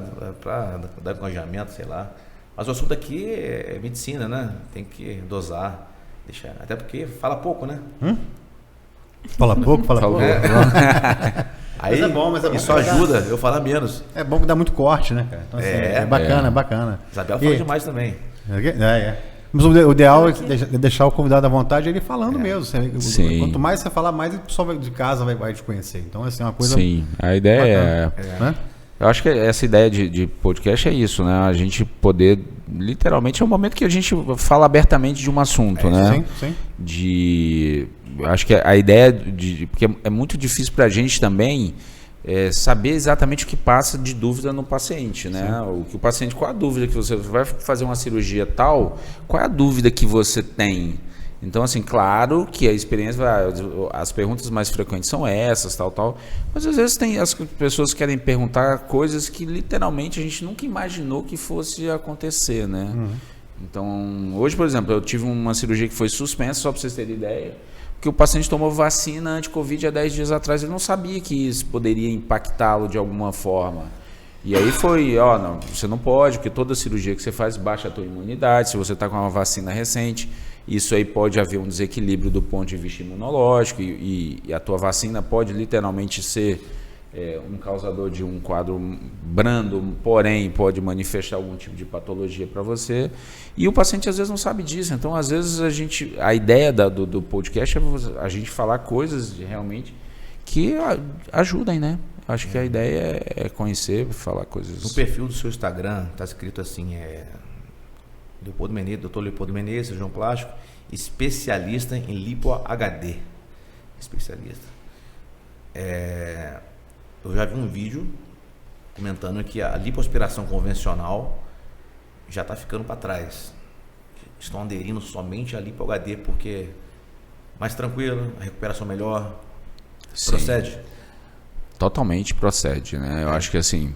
dar encorajamento, sei lá. Mas o assunto aqui é medicina, né? Tem que dosar, deixar. Até porque fala pouco, né? Fala pouco. Aí, mas é bom isso ajuda eu falar menos. É bom que dá muito corte, né, cara? Então, assim, é bacana. Isabel fala demais também. Mas o ideal é deixar o convidado à vontade, ele falando mesmo. Sim. Quanto mais você falar, mais o pessoal de casa vai te conhecer. Então, assim, é uma coisa. Sim, a ideia né? Eu acho que essa ideia de podcast é isso, né? A gente poder, literalmente, é um momento que a gente fala abertamente de um assunto, né? Sim. Acho que a ideia porque é muito difícil para a gente também saber exatamente o que passa de dúvida no paciente, né? Qual a dúvida que você vai fazer uma cirurgia tal, qual é a dúvida que você tem? Então, assim, claro que a experiência, as perguntas mais frequentes são essas, tal, mas às vezes as pessoas querem perguntar coisas que literalmente a gente nunca imaginou que fosse acontecer, né? Então, hoje, por exemplo, eu tive uma cirurgia que foi suspensa, só para vocês terem ideia, porque o paciente tomou vacina anti-Covid há 10 dias atrás, ele não sabia que isso poderia impactá-lo de alguma forma. E aí foi, não, você não pode, porque toda cirurgia que você faz baixa a tua imunidade, se você está com uma vacina recente, isso aí pode haver um desequilíbrio do ponto de vista imunológico e a tua vacina pode literalmente ser um causador de um quadro brando, porém pode manifestar algum tipo de patologia para você. E o paciente às vezes não sabe disso. Então, às vezes a ideia do podcast é a gente falar coisas realmente que ajudem, né? Acho que a ideia é conhecer, falar coisas. No perfil do seu Instagram está escrito assim, Dr. Leopoldo Menezes, cirurgião plástico, especialista em lipo HD. Especialista. Eu já vi um vídeo comentando que a lipoaspiração convencional já está ficando para trás. Estão aderindo somente a lipo HD porque mais tranquilo, a recuperação melhor. Sim. Procede? Totalmente procede, né? Eu acho que assim,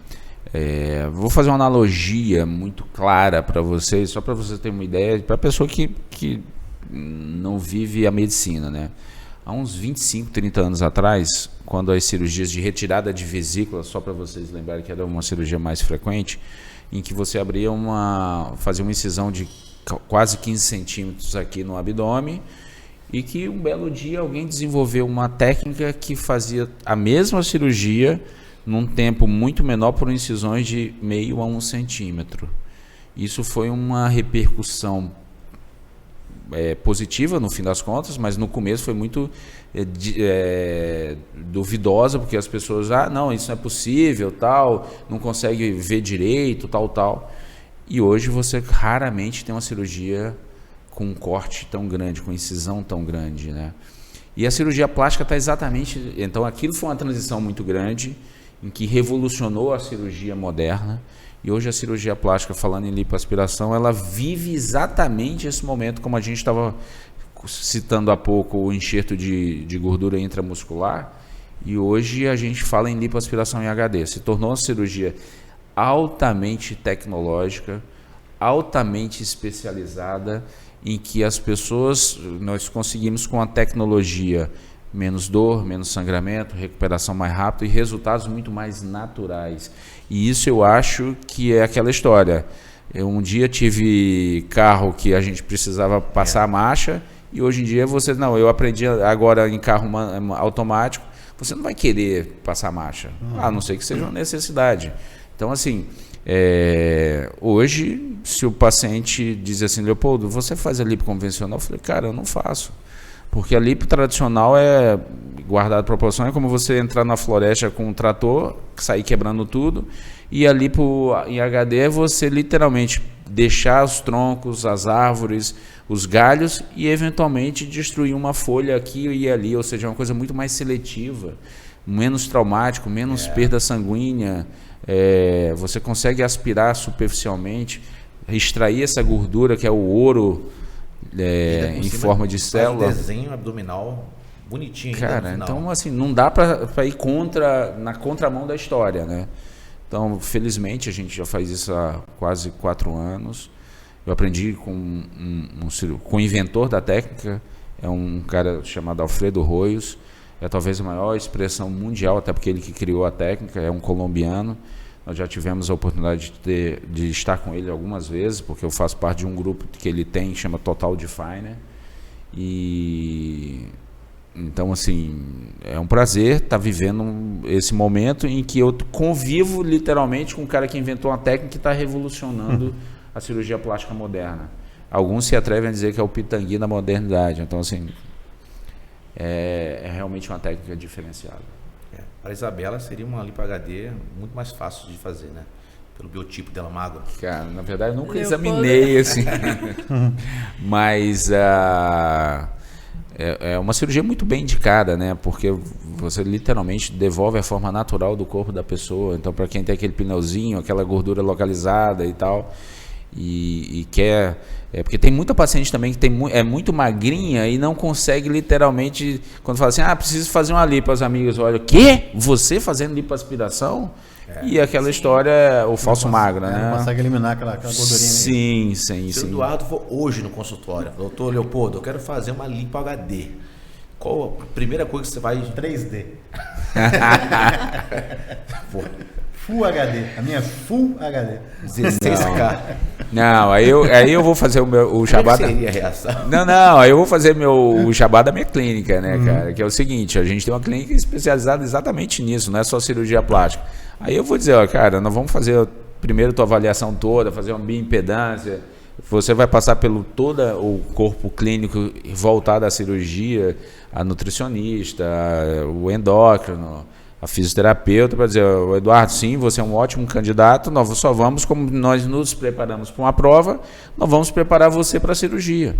vou fazer uma analogia muito clara para vocês, só para vocês terem uma ideia, para a pessoa que não vive a medicina, né? Há uns 25, 30 anos atrás, quando as cirurgias de retirada de vesícula, só para vocês lembrarem que era uma cirurgia mais frequente, em que você fazia uma incisão de quase 15 centímetros aqui no abdômen, e que um belo dia alguém desenvolveu uma técnica que fazia a mesma cirurgia num tempo muito menor por incisões de meio a 1 centímetro. Isso foi uma repercussão positiva no fim das contas, mas no começo foi muito duvidosa, porque as pessoas, não, isso não é possível, tal, não consegue ver direito, tal. E hoje você raramente tem uma cirurgia com um corte tão grande, com incisão tão grande, né? E a cirurgia plástica está exatamente... Então aquilo foi uma transição muito grande, em que revolucionou a cirurgia moderna, e hoje a cirurgia plástica, falando em lipoaspiração, ela vive exatamente esse momento, como a gente estava citando há pouco, o enxerto de gordura intramuscular, e hoje a gente fala em lipoaspiração em HD. Se tornou uma cirurgia altamente tecnológica, altamente especializada, em que as pessoas, nós conseguimos com a tecnologia menos dor, menos sangramento, recuperação mais rápida e resultados muito mais naturais. E isso eu acho que é aquela história. Eu um dia tive carro que a gente precisava passar a marcha e hoje em dia eu aprendi agora em carro automático, você não vai querer passar a marcha, a não ser que seja uma necessidade. Então, assim, hoje, se o paciente diz assim, Leopoldo, você faz a lipo convencional? Eu falei, cara, eu não faço. Porque a lipo tradicional guardada proporção, é como você entrar na floresta com um trator, sair quebrando tudo, e a lipo em HD é você literalmente deixar os troncos, as árvores, os galhos e eventualmente destruir uma folha aqui e ali, ou seja, uma coisa muito mais seletiva, menos traumático, menos perda sanguínea, você consegue aspirar superficialmente, extrair essa gordura que é o ouro, em forma de célula. Um desenho abdominal bonitinho. Cara, então assim, não dá para ir na contramão da história, né? Então, felizmente, a gente já faz isso há quase 4 anos. Eu aprendi com o inventor da técnica, é um cara chamado Alfredo Royos. é talvez a maior expressão mundial, até porque ele que criou a técnica, é um colombiano. Nós já tivemos a oportunidade de estar com ele algumas vezes, porque eu faço parte de um grupo que ele tem, que chama Total Definer. E então, assim, é um prazer estar vivendo esse momento em que eu convivo literalmente com um cara que inventou uma técnica que está revolucionando a cirurgia plástica moderna. Alguns se atrevem a dizer que é o pitangui da modernidade. Então, assim, é realmente uma técnica diferenciada. Para a Isabela seria uma lipo HD muito mais fácil de fazer, né? Pelo biotipo dela magro. Cara, na verdade eu nunca examinei assim. Mas é uma cirurgia muito bem indicada, né? Porque você literalmente devolve a forma natural do corpo da pessoa. Então, para quem tem aquele pneuzinho, aquela gordura localizada e tal, e quer... porque tem muita paciente também que é muito magrinha e não consegue literalmente... Quando fala assim, preciso fazer uma lipo, as amigas olham, o quê? Você fazendo lipoaspiração? E aquela história, o falso magro, né? Não consegue eliminar aquela gordurinha. Sim. Se o Eduardo for hoje no consultório, doutor Leopoldo, eu quero fazer uma lipo HD. Qual a primeira coisa que você vai... 3D. Full HD. A minha Full HD. 16K. Não, aí eu vou fazer o jabá. Como seria a reação? Não, aí eu vou fazer o jabá da minha clínica, né, cara? Que é o seguinte, a gente tem uma clínica especializada exatamente nisso, não é só cirurgia plástica. Aí eu vou dizer, cara, nós vamos fazer primeiro tua avaliação toda, fazer uma bioimpedância. Você vai passar pelo todo o corpo clínico voltado à cirurgia, a nutricionista, o endócrino, a fisioterapeuta, para dizer, Eduardo, sim, você é um ótimo candidato, nós só vamos, como nós nos preparamos para uma prova, nós vamos preparar você para a cirurgia.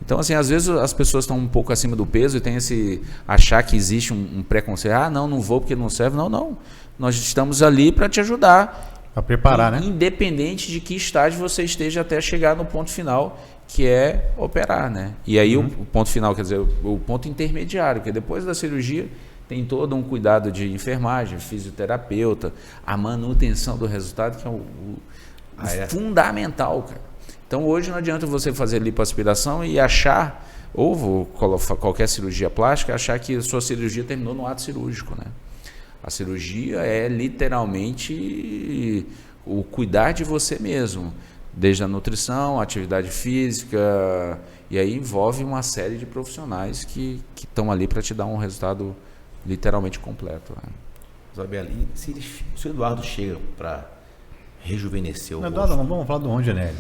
Então, assim, às vezes as pessoas estão um pouco acima do peso e tem achar que existe um preconceito, não vou porque não serve. Não. Nós estamos ali para te ajudar. Para preparar, né? Independente de que estágio você esteja até chegar no ponto final, que é operar, né? E aí o ponto final, quer dizer, o ponto intermediário, que depois da cirurgia tem todo um cuidado de enfermagem, fisioterapeuta, a manutenção do resultado, que é fundamental, cara. Então hoje não adianta você fazer lipoaspiração e achar, ou qualquer cirurgia plástica, achar que a sua cirurgia terminou no ato cirúrgico, né? A cirurgia é literalmente o cuidar de você mesmo, desde a nutrição, a atividade física, e aí envolve uma série de profissionais que estão ali para te dar um resultado literalmente completo. Né? Isabela, e se o Eduardo chega para rejuvenescer o Eduardo, rosto? vamos falar do onde, né?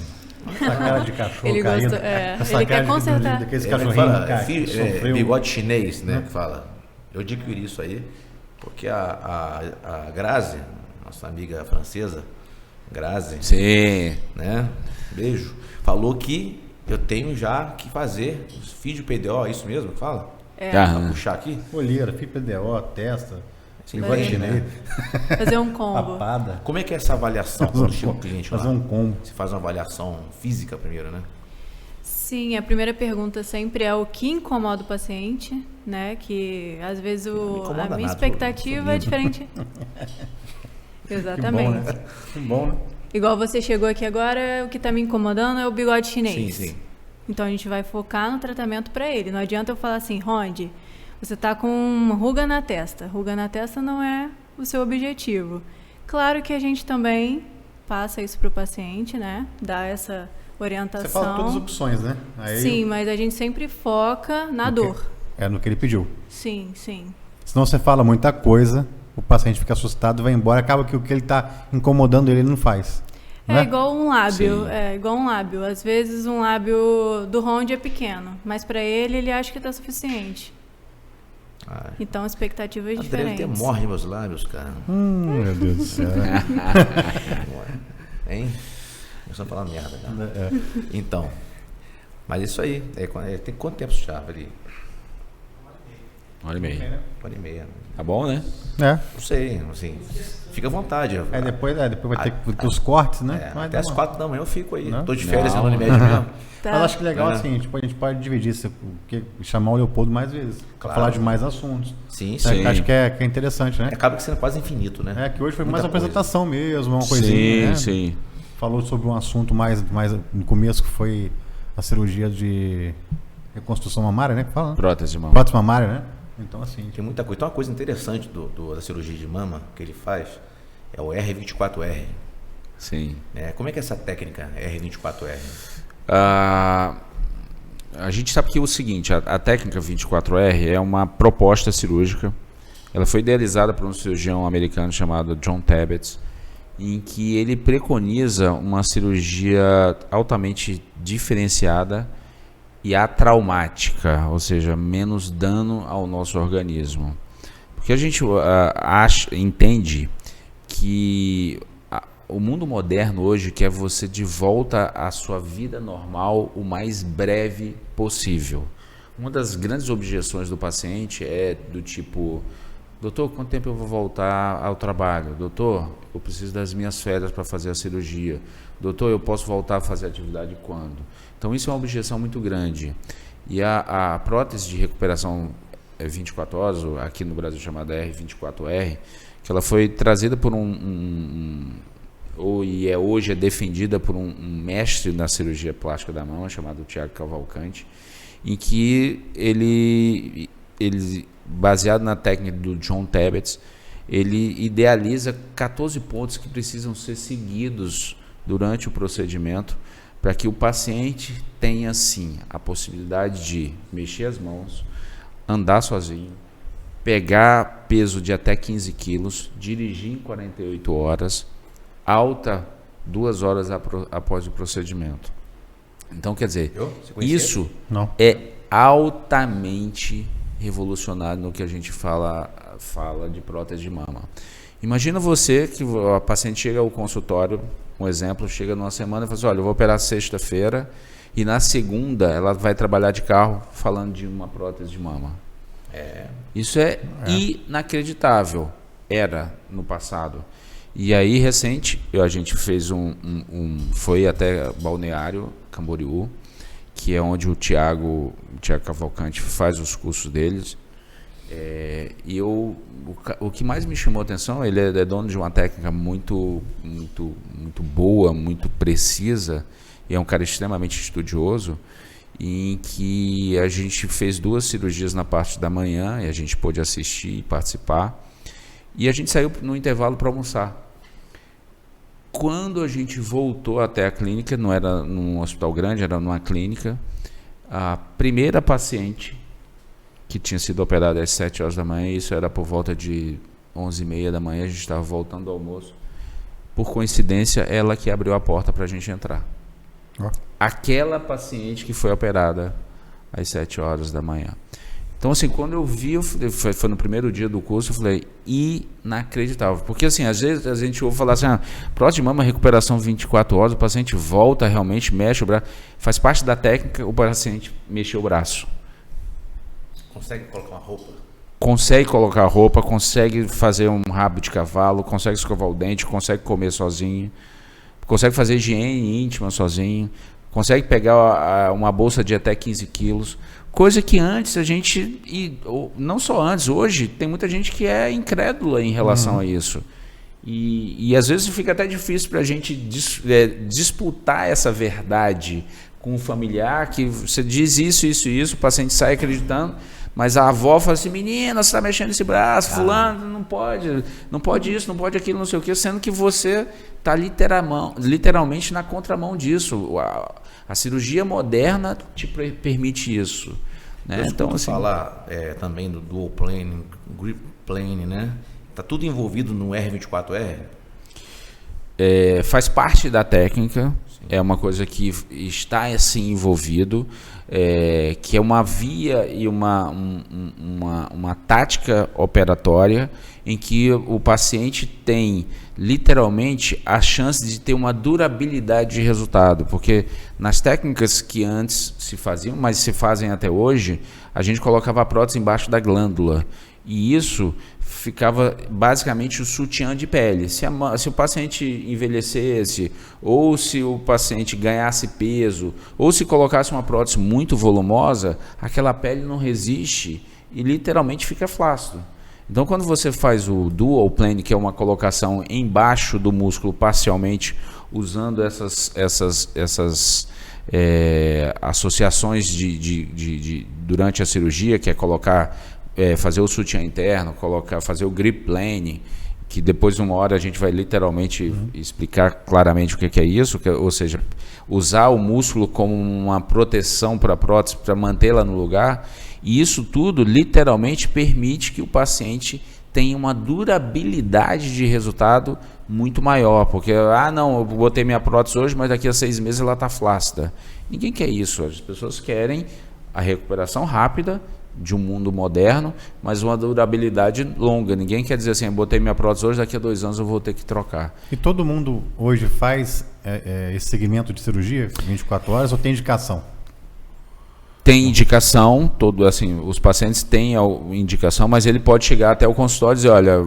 Essa cara de cachorro ele caindo. Ele quer consertar. Daqueles Ele cachorrinhos fala, bigode chinês, né? Que fala. Eu adquiri isso aí, porque a Grazi, nossa amiga francesa, Grazi, sim, né? Beijo. Falou que eu tenho já que fazer os fio PDO, é isso mesmo que fala? Pra puxar aqui? Olheira, fio PDO, testa, bigode chinês. Fazer um combo. papada. Como é que é essa avaliação quando chega o cliente lá? Fazer um combo. Você faz uma avaliação física primeiro, né? Sim, a primeira pergunta sempre é o que incomoda o paciente, né? Que às vezes a minha expectativa é diferente. Exatamente. Que bom, né? Igual você chegou aqui agora, o que está me incomodando é o bigode chinês. Sim. Então a gente vai focar no tratamento para ele. Não adianta eu falar assim, Rondi, você está com uma ruga na testa. Ruga na testa não é o seu objetivo. Claro que a gente também passa isso para o paciente, né? Dá essa orientação. Você fala todas as opções, né? Aí sim, mas a gente sempre foca na dor. No que ele pediu. Sim. Senão você fala muita coisa, o paciente fica assustado, vai embora, acaba que o que ele está incomodando ele não faz. É igual um lábio. Às vezes um lábio do Rondi é pequeno, mas para ele acha que está suficiente. Então a expectativa é diferente. Deve ter morre meus lábios, cara. Meu Deus do céu. Hein? Começando a falar merda, cara. Então, mas isso aí. Tem quanto tempo já ali? 1h30. 1h30. Tá bom, né? Não sei, assim, fica à vontade. Depois vai ter os cortes, né? Até as 4 da manhã eu fico aí. Não? Tô de férias no Unimed mesmo. Tá. Mas acho que legal assim, a gente pode dividir isso, chamar o Leopoldo mais vezes, pra falar de mais assuntos. Sim. Acho que é interessante, né? Acaba sendo quase infinito, né? Que hoje foi mais Muita uma apresentação mesmo, uma coisinha, né? Sim. Falou sobre um assunto mais no começo, que foi a cirurgia de reconstrução mamária, né? Que fala, né? Prótese mamária, né? Então, assim... Tem muita coisa. Então, uma coisa interessante da cirurgia de mama que ele faz é o R24R. Sim. Como é que é essa técnica R24R? A gente sabe que é o seguinte, a técnica 24R é uma proposta cirúrgica. Ela foi idealizada por um cirurgião americano chamado John Tabbets, em que ele preconiza uma cirurgia altamente diferenciada e atraumática, ou seja, menos dano ao nosso organismo. Porque a gente entende que o mundo moderno hoje quer você de volta à sua vida normal o mais breve possível. Uma das grandes objeções do paciente é do tipo: doutor, quanto tempo eu vou voltar ao trabalho? Doutor, eu preciso das minhas férias para fazer a cirurgia. Doutor, eu posso voltar a fazer atividade quando? Então isso é uma objeção muito grande. E a prótese de recuperação 24 horas, aqui no Brasil chamada R24R, que ela foi trazida por hoje é defendida por um mestre na cirurgia plástica da mama, chamado Tiago Cavalcante, em que ele, baseado na técnica do John Tabbets, ele idealiza 14 pontos que precisam ser seguidos durante o procedimento para que o paciente tenha, sim, a possibilidade de mexer as mãos, andar sozinho, pegar peso de até 15 quilos, dirigir em 48 horas, alta 2 horas após o procedimento. Então, quer dizer, isso é altamente revolucionário no que a gente fala de prótese de mama. Imagina você que a paciente chega ao consultório, um exemplo, chega numa semana e fala assim: olha, eu vou operar sexta-feira e na segunda ela vai trabalhar de carro falando de uma prótese de mama. Isso é inacreditável. Era no passado. E aí, recente, a gente fez foi até Balneário Camboriú, que é onde o Tiago Cavalcante faz os cursos deles. E o que mais me chamou a atenção, ele é dono de uma técnica muito boa, muito precisa, e é um cara extremamente estudioso, em que a gente fez 2 cirurgias na parte da manhã, e a gente pôde assistir e participar, e a gente saiu no intervalo para almoçar. Quando a gente voltou até a clínica, não era num hospital grande, era numa clínica, a primeira paciente que tinha sido operada às 7 horas da manhã, isso era por volta de 11h30 da manhã, a gente estava voltando do almoço. Por coincidência, ela que abriu a porta para a gente entrar. Aquela paciente que foi operada às 7 horas da manhã. Então, assim, quando eu vi, foi no primeiro dia do curso, eu falei, inacreditável. Porque, assim, às vezes a gente ouve falar assim, prótese de mama, recuperação 24 horas, o paciente volta, realmente mexe o braço. Faz parte da técnica o paciente mexer o braço. Consegue colocar uma roupa? Consegue colocar roupa, consegue fazer um rabo de cavalo, consegue escovar o dente, consegue comer sozinho, consegue fazer higiene íntima sozinho, consegue pegar uma bolsa de até 15 quilos. Coisa que antes a gente, e não só antes, hoje tem muita gente que é incrédula em relação a isso. E às vezes fica até difícil para a gente disputar essa verdade com um familiar, que você diz isso, o paciente sai acreditando, mas a avó fala assim: menina, você está mexendo esse braço, fulano, não pode isso, não pode aquilo, não sei o quê, sendo que você está literalmente na contramão disso. A cirurgia moderna te permite isso. Né? Então, assim, falar também do dual plane, grip plane, né? Está tudo envolvido no R24R? Faz parte da técnica. Sim. É uma coisa que está assim envolvido, que é uma via e uma tática operatória em que o paciente tem literalmente a chance de ter uma durabilidade de resultado, porque nas técnicas que antes se faziam, mas se fazem até hoje, a gente colocava a prótese embaixo da glândula e isso ficava basicamente o sutiã de pele. Se o paciente envelhecesse, ou se o paciente ganhasse peso, ou se colocasse uma prótese muito volumosa, aquela pele não resiste e literalmente fica flácido. Então, quando você faz o dual plane, que é uma colocação embaixo do músculo parcialmente, usando essas associações durante a cirurgia, que é colocar fazer o sutiã interno, fazer o grip plane, que depois, uma hora, a gente vai literalmente explicar claramente o que é isso, ou seja, usar o músculo como uma proteção para a prótese, para mantê-la no lugar, e isso tudo literalmente permite que o paciente tenha uma durabilidade de resultado muito maior, porque, não, eu botei minha prótese hoje, mas daqui a 6 meses ela está flácida. Ninguém quer isso, as pessoas querem a recuperação rápida de um mundo moderno, mas uma durabilidade longa. Ninguém quer dizer assim, eu botei minha prótese hoje, daqui a 2 anos eu vou ter que trocar. E todo mundo hoje faz esse segmento de cirurgia 24 horas ou tem indicação? Tem indicação, os pacientes têm a indicação, mas ele pode chegar até o consultório e dizer, olha,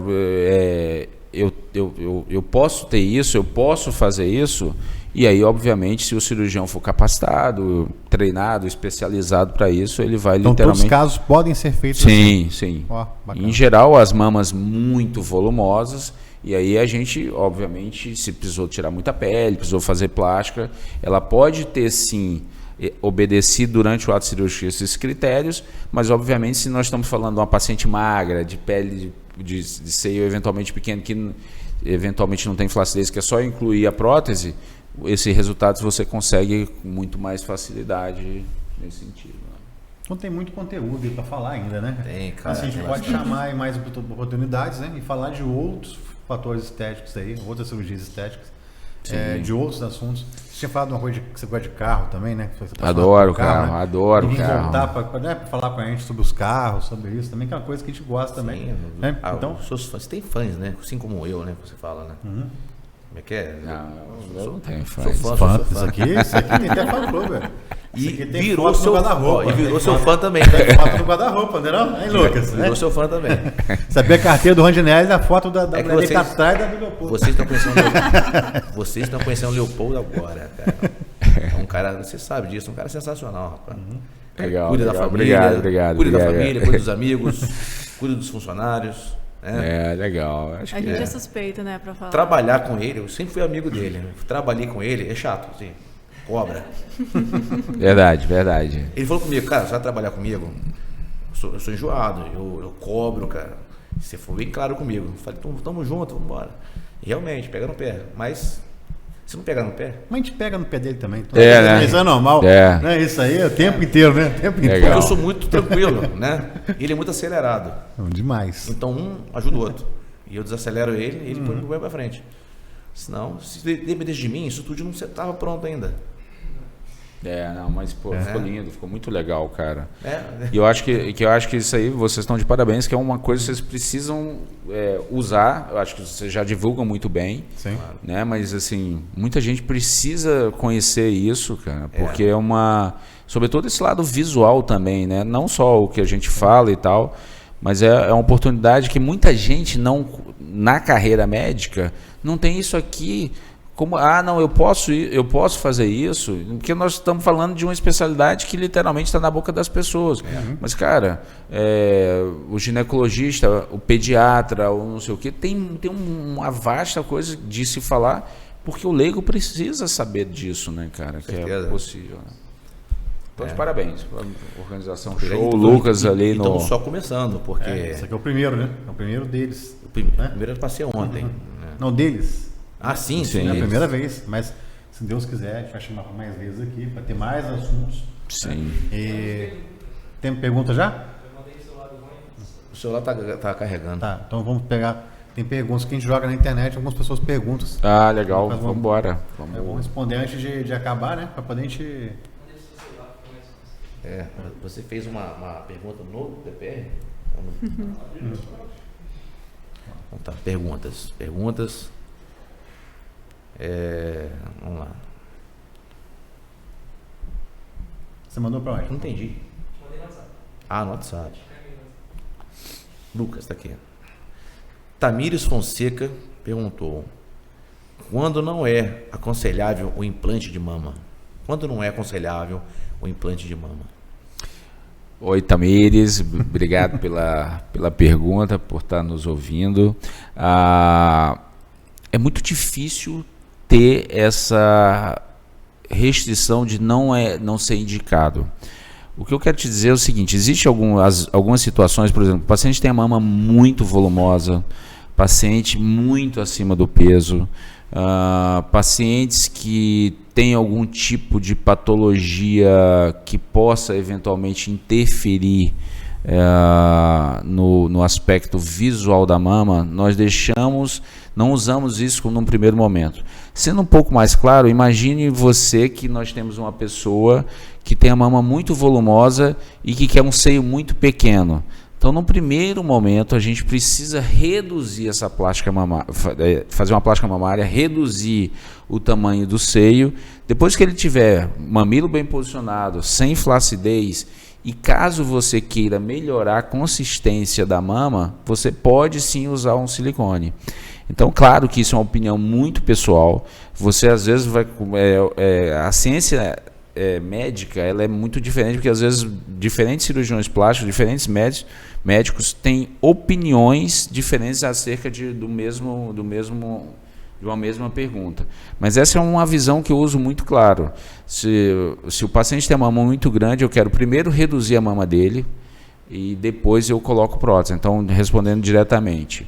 eu posso ter isso, eu posso fazer isso. E aí, obviamente, se o cirurgião for capacitado, treinado, especializado para isso, ele vai então, literalmente... todos os casos podem ser feitos sim, assim? Sim. Bacana. Em geral, as mamas muito volumosas, e aí a gente, obviamente, se precisou tirar muita pele, precisou fazer plástica, ela pode ter, sim, obedecido durante o ato cirúrgico esses critérios, mas, obviamente, se nós estamos falando de uma paciente magra, de pele de seio eventualmente pequeno, que eventualmente não tem flacidez, que é só incluir a prótese, esses resultados você consegue com muito mais facilidade nesse sentido. Então tem muito conteúdo para falar ainda, né? Tem, cara. Assim, a gente pode chamar aí mais oportunidades, né? E falar de outros fatores estéticos aí, outras cirurgias estéticas, de outros assuntos. Você tinha falado uma coisa que você gosta de carro também, né? Adoro carro, né? adoro e carro. voltar para falar com a gente sobre os carros, sobre isso também, que é uma coisa que a gente gosta também. Sim, né? Então, você tem fãs, né? Assim como eu, né? Você fala, né? Como é que é? Não, eu não tenho fã. Sou fã. Isso aqui tem até fã clube, velho. E virou seu guarda-roupa. E virou seu fã também. Tem foto no guarda-roupa, não é não? Aí, Lucas, Virou né? seu fã também. Sabia a carteira do Rondinelli e a foto da mulher vocês, que tá atrás da do Leopoldo. Vocês estão conhecendo o Leopoldo agora, cara. É um cara, você sabe disso, um cara sensacional, rapaz. Legal, Cuida da família, obrigado. Cuida da família, cuida dos amigos, cuida dos funcionários. Legal. A gente é suspeito, né, pra falar. Trabalhar com ele, eu sempre fui amigo dele. Né? Trabalhei com ele, é chato, assim, cobra. Verdade. Ele falou comigo, cara, você vai trabalhar comigo? Eu sou enjoado, eu cobro, cara. Você foi bem claro comigo. Eu falei, tamo junto, vamos embora. E realmente, pega no pé. Mas, se não pegar no pé... Mas a gente pega no pé dele também. Então, né? Isso é normal. Né? Isso aí é o tempo inteiro, né? Porque eu sou muito tranquilo, né? Ele é muito acelerado. Demais. Então, um ajuda o outro. E eu desacelero ele e ele põe o pé pra frente. Senão, se dependesse de mim, isso tudo não estava pronto ainda. Mas ficou lindo, ficou muito legal, cara. E eu acho que isso aí, vocês estão de parabéns, que é uma coisa que vocês precisam usar. Eu acho que vocês já divulgam muito bem. Sim. Né? Mas assim, muita gente precisa conhecer isso, cara, porque sobretudo esse lado visual também, né? Não só o que a gente fala e tal, mas é uma oportunidade que muita gente não, na carreira médica, não tem isso aqui. Como, não, eu posso fazer isso, porque nós estamos falando de uma especialidade que literalmente está na boca das pessoas. Mas, cara, o ginecologista, o pediatra, ou não sei o quê, tem uma vasta coisa de se falar, porque o leigo precisa saber disso, né, cara, que é possível. Né? Então, de parabéns. Organização show, o Lucas ali no... Estamos só começando, porque... Esse aqui é o primeiro, né? É o primeiro deles. O primeiro eu passei ontem. Não, deles. Sim. É a primeira vez, mas se Deus quiser, a gente vai chamar para mais vezes aqui, para ter mais assuntos. Sim. Tem pergunta já? O celular tá carregando. Tá, então vamos pegar. Tem perguntas que a gente joga na internet, algumas pessoas perguntam. Legal, vamos embora. Vamos responder antes de acabar, né? Para poder a gente... Você fez uma pergunta no PPR? Então tá, perguntas. Vamos lá. Você mandou para onde? Não entendi. Mandei no WhatsApp. No WhatsApp. Lucas, tá aqui. Tamires Fonseca perguntou: quando não é aconselhável o implante de mama? Quando não é aconselhável o implante de mama? Oi, Tamires, obrigado pela pergunta, por estar nos ouvindo. É muito difícil ter essa restrição de não ser indicado. O que eu quero te dizer é o seguinte, existe algumas situações, por exemplo, o paciente tem a mama muito volumosa, paciente muito acima do peso, pacientes que têm algum tipo de patologia que possa eventualmente interferir no aspecto visual da mama, nós não usamos isso num primeiro momento. Sendo um pouco mais claro, imagine você que nós temos uma pessoa que tem a mama muito volumosa e que quer um seio muito pequeno. Então, no primeiro momento, a gente precisa reduzir essa plástica mamária, fazer uma plástica mamária, reduzir o tamanho do seio. Depois que ele tiver mamilo bem posicionado, sem flacidez, e caso você queira melhorar a consistência da mama, você pode sim usar um silicone. Então, claro que isso é uma opinião muito pessoal. Você às vezes vai... a ciência médica ela é muito diferente, porque às vezes diferentes cirurgiões plásticos, diferentes médicos têm opiniões diferentes acerca de uma mesma pergunta. Mas essa é uma visão que eu uso muito claro. Se o paciente tem a mama muito grande, eu quero primeiro reduzir a mama dele e depois eu coloco prótese. Então, respondendo diretamente.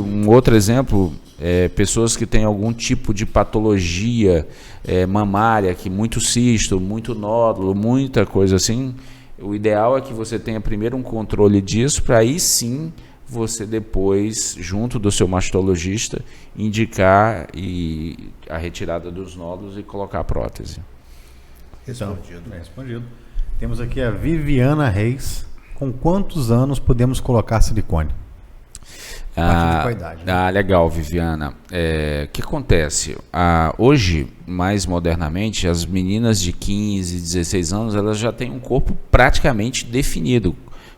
Um outro exemplo, pessoas que têm algum tipo de patologia mamária, que muito cisto, muito nódulo, muita coisa assim, o ideal é que você tenha primeiro um controle disso, para aí sim você depois, junto do seu mastologista, indicar a retirada dos nódulos e colocar a prótese. Respondido. Temos aqui a Viviana Reis. Com quantos anos podemos colocar silicone? Idade, né? Legal, Viviana. O que acontece? Hoje, mais modernamente, as meninas de 15, 16 anos, elas já têm um corpo praticamente definido.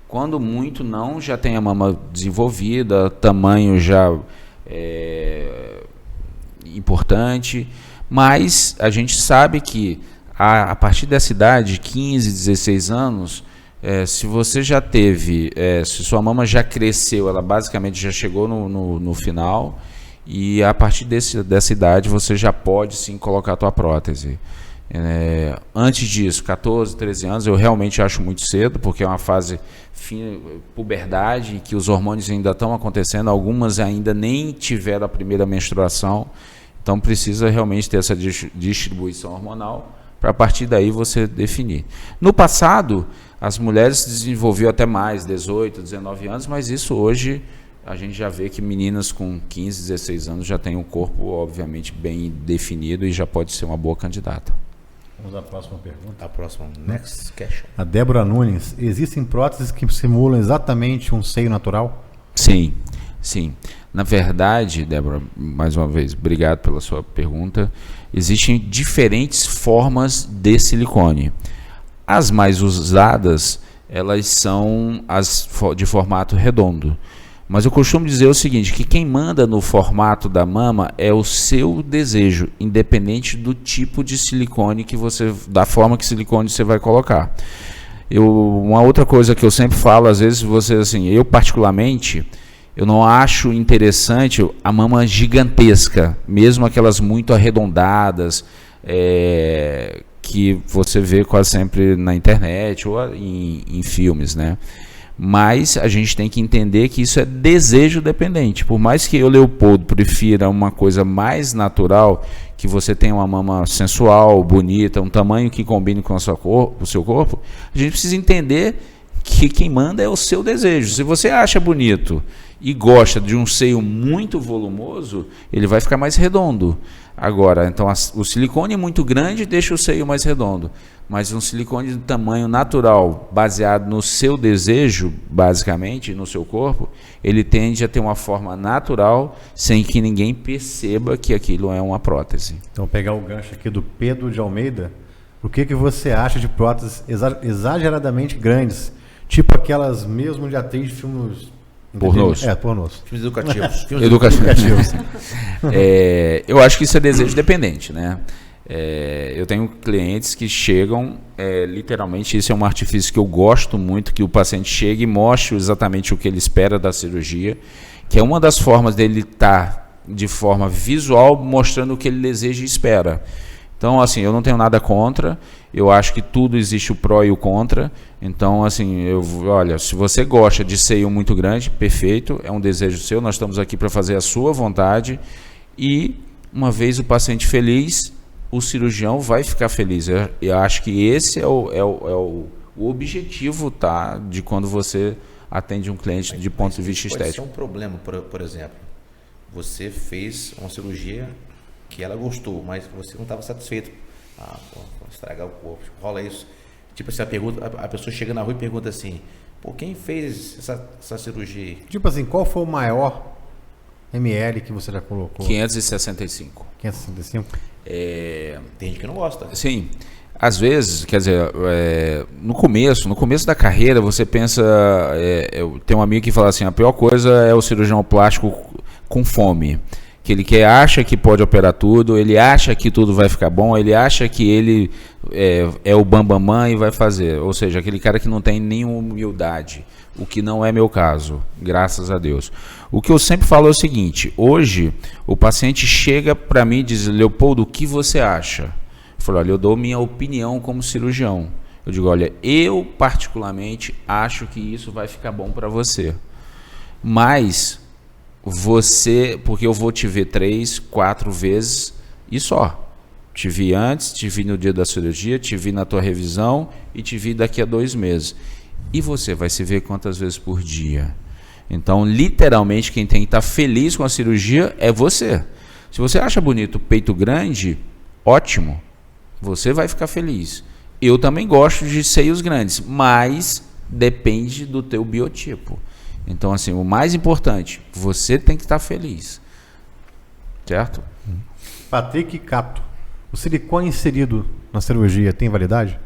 Quando muito não, já tem a mama desenvolvida, tamanho já importante, mas a gente sabe que a partir dessa idade, 15, 16 anos, se você já teve, se sua mama já cresceu, ela basicamente já chegou no final, e a partir dessa idade você já pode sim colocar a tua prótese. Antes disso, 14, 13 anos, eu realmente acho muito cedo, porque é uma fase puberdade, que os hormônios ainda estão acontecendo, algumas ainda nem tiveram a primeira menstruação, então precisa realmente ter essa distribuição hormonal, para a partir daí você definir. No passado, as mulheres desenvolviam até mais, 18, 19 anos, mas isso hoje a gente já vê que meninas com 15, 16 anos já têm um corpo, obviamente, bem definido e já pode ser uma boa candidata. Vamos à próxima pergunta. A próxima, next question. A Débora Nunes. Existem próteses que simulam exatamente um seio natural? Sim. Na verdade, Débora, mais uma vez, obrigado pela sua pergunta. Existem diferentes formas de silicone. As mais usadas, elas são as de formato redondo. Mas eu costumo dizer o seguinte, que quem manda no formato da mama é o seu desejo, independente do tipo de silicone da forma que silicone você vai colocar. Uma outra coisa que eu sempre falo, às vezes eu particularmente, eu não acho interessante a mama gigantesca, mesmo aquelas muito arredondadas, que você vê quase sempre na internet ou em filmes, né? Mas a gente tem que entender que isso é desejo dependente. Por mais que eu, Leopoldo, prefira uma coisa mais natural, que você tenha uma mama sensual, bonita, um tamanho que combine com o seu corpo, a gente precisa entender que quem manda é o seu desejo. Se você acha bonito e gosta de um seio muito volumoso, ele vai ficar mais redondo. Agora, então o silicone é muito grande, deixa o seio mais redondo. Mas um silicone de tamanho natural, baseado no seu desejo, basicamente, no seu corpo, ele tende a ter uma forma natural, sem que ninguém perceba que aquilo é uma prótese. Então, vou pegar o gancho aqui do Pedro de Almeida. O que você acha de próteses exageradamente grandes? Tipo aquelas mesmo de atriz de filmes... Pornôs. Pornôs. Filmes educativos. Educativos. Eu acho que isso é desejo dependente, né? Eu tenho clientes que chegam, literalmente, isso é um artifício que eu gosto muito, que o paciente chegue e mostre exatamente o que ele espera da cirurgia, que é uma das formas dele estar de forma visual mostrando o que ele deseja e espera. Então, assim, eu não tenho nada contra, eu acho que tudo existe o pró e o contra. Então, assim, olha, se você gosta de seio muito grande, perfeito, é um desejo seu, nós estamos aqui para fazer a sua vontade. E, uma vez o paciente feliz, o cirurgião vai ficar feliz. Eu acho que esse é o objetivo, tá, de quando você atende um cliente de ponto de vista estético. Pode ser um problema, por exemplo, você fez uma cirurgia que ela gostou, mas você não estava satisfeito. Vou estragar o corpo. Rola isso. Tipo assim, a pessoa chega na rua e pergunta assim, pô, quem fez essa cirurgia? Tipo assim, qual foi o maior ml que você já colocou? 565. 565? Tem gente que não gosta. Sim. Às vezes, quer dizer, no começo da carreira, você pensa... eu tenho um amigo que fala assim, a pior coisa é o cirurgião plástico com fome. Que ele acha que pode operar tudo, ele acha que tudo vai ficar bom, ele acha que ele é o bambamã e vai fazer. Ou seja, aquele cara que não tem nenhuma humildade, o que não é meu caso, graças a Deus. O que eu sempre falo é o seguinte, hoje o paciente chega para mim e diz, Leopoldo, o que você acha? Eu falo, olha, eu dou minha opinião como cirurgião. Eu digo, olha, eu particularmente acho que isso vai ficar bom para você. Mas... porque eu vou te ver 3, 4 vezes e só. Te vi antes, te vi no dia da cirurgia, te vi na tua revisão e te vi daqui a 2 meses. E você vai se ver quantas vezes por dia? Então, literalmente, quem tem que estar feliz com a cirurgia é você. Se você acha bonito o peito grande, ótimo. Você vai ficar feliz. Eu também gosto de seios grandes, mas depende do teu biotipo. Então, assim, o mais importante, você tem que estar feliz. Certo? Patrick Capto. O silicone inserido na cirurgia tem validade?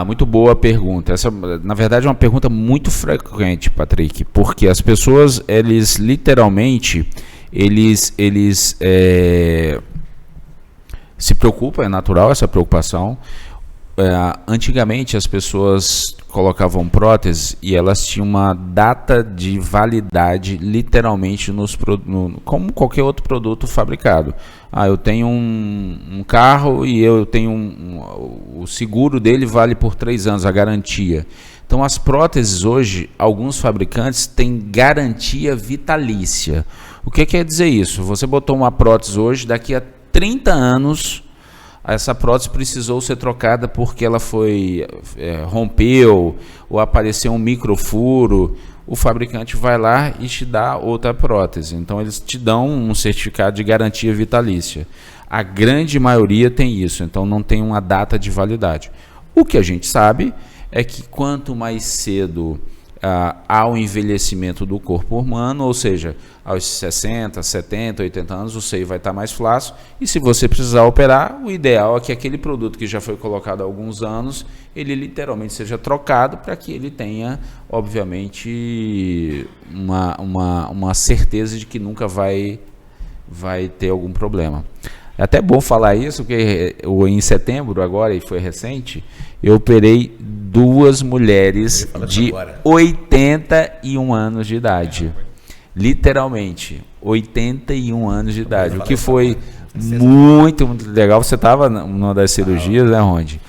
Muito boa pergunta. Essa, na verdade, é uma pergunta muito frequente, Patrick, porque as pessoas, eles literalmente, se preocupam, é natural essa preocupação. Antigamente as pessoas colocavam próteses e elas tinham uma data de validade literalmente como qualquer outro produto fabricado. Eu tenho um carro e eu tenho o seguro dele vale por 3 anos, a garantia. Então as próteses hoje, alguns fabricantes têm garantia vitalícia. O que quer dizer isso? Você botou uma prótese hoje, daqui a 30 anos... essa prótese precisou ser trocada porque ela rompeu ou apareceu um microfuro, o fabricante vai lá e te dá outra prótese. Então eles te dão um certificado de garantia vitalícia. A grande maioria tem isso, então não tem uma data de validade. O que a gente sabe é que quanto mais cedo há o envelhecimento do corpo humano, ou seja, aos 60, 70, 80 anos, o seio vai estar mais flácido, e se você precisar operar, o ideal é que aquele produto que já foi colocado há alguns anos, ele literalmente seja trocado para que ele tenha, obviamente, uma certeza de que nunca vai ter algum problema. É até bom falar isso, porque em setembro, agora, e foi recente, eu operei 2 mulheres de 81 anos de idade. Literalmente, 81 anos de idade. O que foi muito, muito legal. Você estava numa das cirurgias, né, Rondi?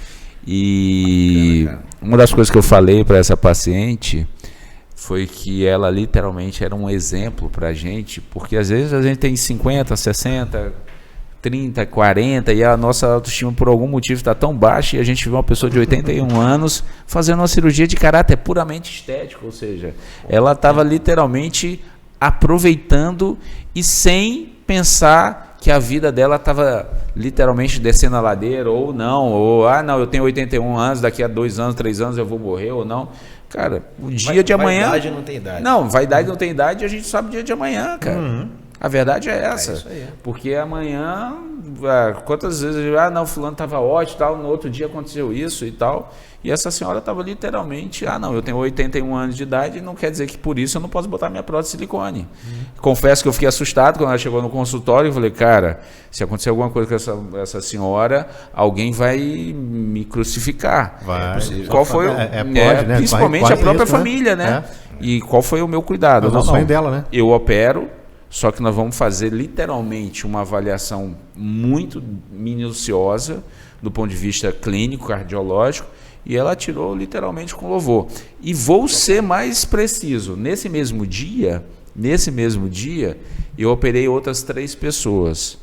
E uma das coisas que eu falei para essa paciente foi que ela literalmente era um exemplo para a gente, porque às vezes a gente tem 50, 60... 30, 40 e a nossa autoestima por algum motivo está tão baixa e a gente vê uma pessoa de 81 anos fazendo uma cirurgia de caráter puramente estético, ou seja, ela estava literalmente aproveitando e sem pensar que a vida dela estava literalmente descendo a ladeira ou não, não, eu tenho 81 anos, daqui a 2 anos, 3 anos eu vou morrer ou não. Cara, o dia de amanhã... Vaidade não tem idade. Não, vaidade não tem idade e a gente sabe o dia de amanhã, cara. Uhum. A verdade é essa, isso aí. Porque amanhã, quantas vezes, não, fulano estava ótimo, tal, no outro dia aconteceu isso e tal, e essa senhora estava literalmente, não, eu tenho 81 anos de idade, não quer dizer que por isso eu não posso botar minha prótese de silicone. Confesso que eu fiquei assustado quando ela chegou no consultório e falei, cara, se acontecer alguma coisa com essa senhora, alguém vai me crucificar. Vai. Qual foi né? Principalmente a própria família, né? E qual foi o meu cuidado? É o sonho dela, né? Eu opero, só que nós vamos fazer literalmente uma avaliação muito minuciosa do ponto de vista clínico, cardiológico, e ela tirou literalmente com louvor. E vou ser mais preciso, nesse mesmo dia, eu operei outras 3 pessoas.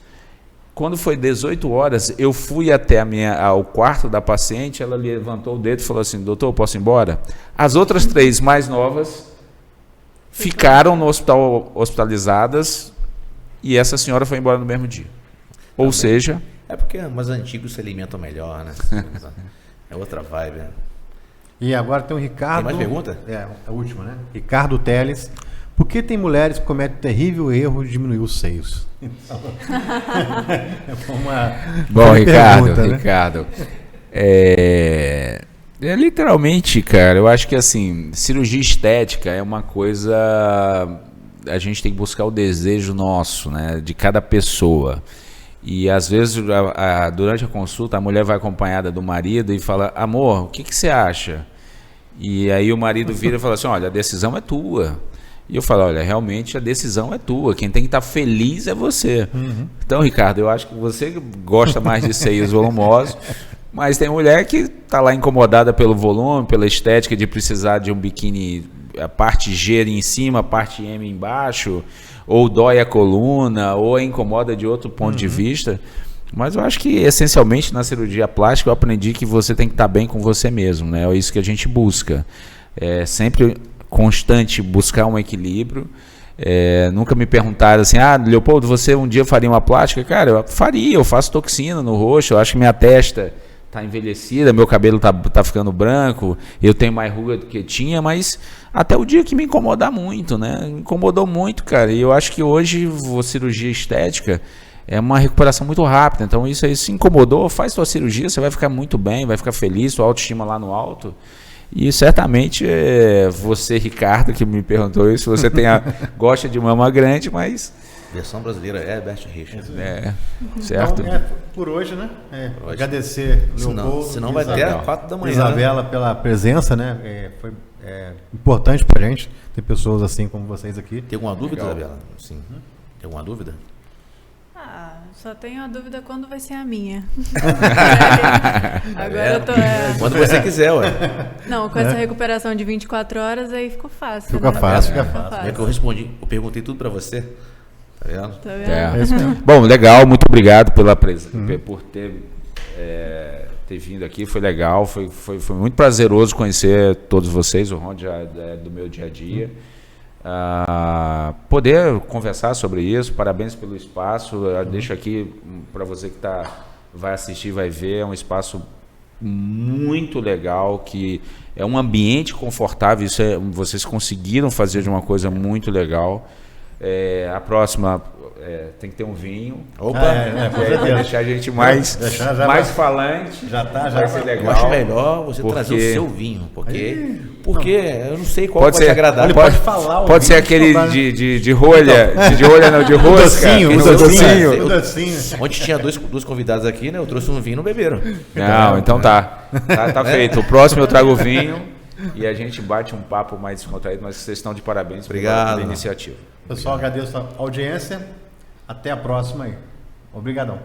Quando foi 18 horas, eu fui até ao quarto da paciente, ela levantou o dedo e falou assim, doutor, posso ir embora? As outras 3 mais novas ficaram no hospital hospitalizadas e essa senhora foi embora no mesmo dia. Ou seja... É porque os antigos se alimentam melhor, né? É outra vibe, né? E agora tem o Ricardo... Tem mais pergunta? A última, né? Ricardo Teles. Por que tem mulheres que cometem o terrível erro de diminuir os seios? Então, Bom, Ricardo, pergunta, né? Ricardo. Literalmente, cara, eu acho que assim, cirurgia estética é uma coisa... A gente tem que buscar o desejo nosso, né? De cada pessoa. E às vezes, durante a consulta, a mulher vai acompanhada do marido e fala, amor, o que você acha? E aí o marido vira e fala assim, olha, a decisão é tua. E eu falo, olha, realmente a decisão é tua, quem tem que estar feliz é você. Então, Ricardo, eu acho que você gosta mais de seios volumosos, mas tem mulher que está lá incomodada pelo volume, pela estética de precisar de um biquíni, a parte G em cima, a parte M embaixo, ou dói a coluna, ou incomoda de outro ponto de vista. Mas eu acho que, essencialmente, na cirurgia plástica, eu aprendi que você tem que estar bem com você mesmo, né? É isso que a gente busca. É sempre constante buscar um equilíbrio. Nunca me perguntaram assim, Leopoldo, você um dia faria uma plástica? Cara, eu faria, eu faço toxina no rosto, eu acho que minha testa está envelhecida, meu cabelo tá ficando branco, eu tenho mais ruga do que tinha, mas até o dia que me incomodar muito, né? Me incomodou muito, cara. E eu acho que hoje a cirurgia estética é uma recuperação muito rápida. Então isso aí, se incomodou, faz sua cirurgia, você vai ficar muito bem, vai ficar feliz, sua autoestima lá no alto. E certamente você, Ricardo, que me perguntou isso, você gosta de mama grande, mas... Versão brasileira é Bert Richard. Certo? Então, por hoje, né? Agradecer, Leopoldo. Senão vai até às 4 da manhã. Isabela, pela presença, né? Foi importante pra gente ter pessoas assim como vocês aqui. Tem alguma dúvida, Isabela? Sim. Tem alguma dúvida? Só tenho a dúvida quando vai ser a minha. Agora eu tô... Quando você quiser, ué. Não, com essa recuperação de 24 horas aí ficou fácil. Fica né? fácil. É que eu respondi, eu perguntei tudo pra você. Tá vendo? Tá vendo? É isso mesmo. Bom, legal, muito obrigado pela presença, por ter vindo aqui, foi legal, foi muito prazeroso conhecer todos vocês, o Ron já é do meu dia a dia. Poder conversar sobre isso, parabéns pelo espaço, eu deixo aqui para você que vai assistir, vai ver, é um espaço muito legal, que é um ambiente confortável, vocês conseguiram fazer de uma coisa muito legal. A próxima tem que ter um vinho. Opa! Vai deixar a gente mais falante. Vai ser legal. Eu acho melhor você trazer o seu vinho, porque eu não sei qual pode ser agradável. Pode ser aquele de rolha, de rolha não, de rosca. O docinho. Ontem tinha dois convidados aqui, né? Eu trouxe um vinho e não beberam. Não, então tá feito. O próximo eu trago o vinho e a gente bate um papo mais descontraído, mas vocês estão de parabéns pela iniciativa. Pessoal, agradeço a audiência. Até a próxima aí. Obrigadão.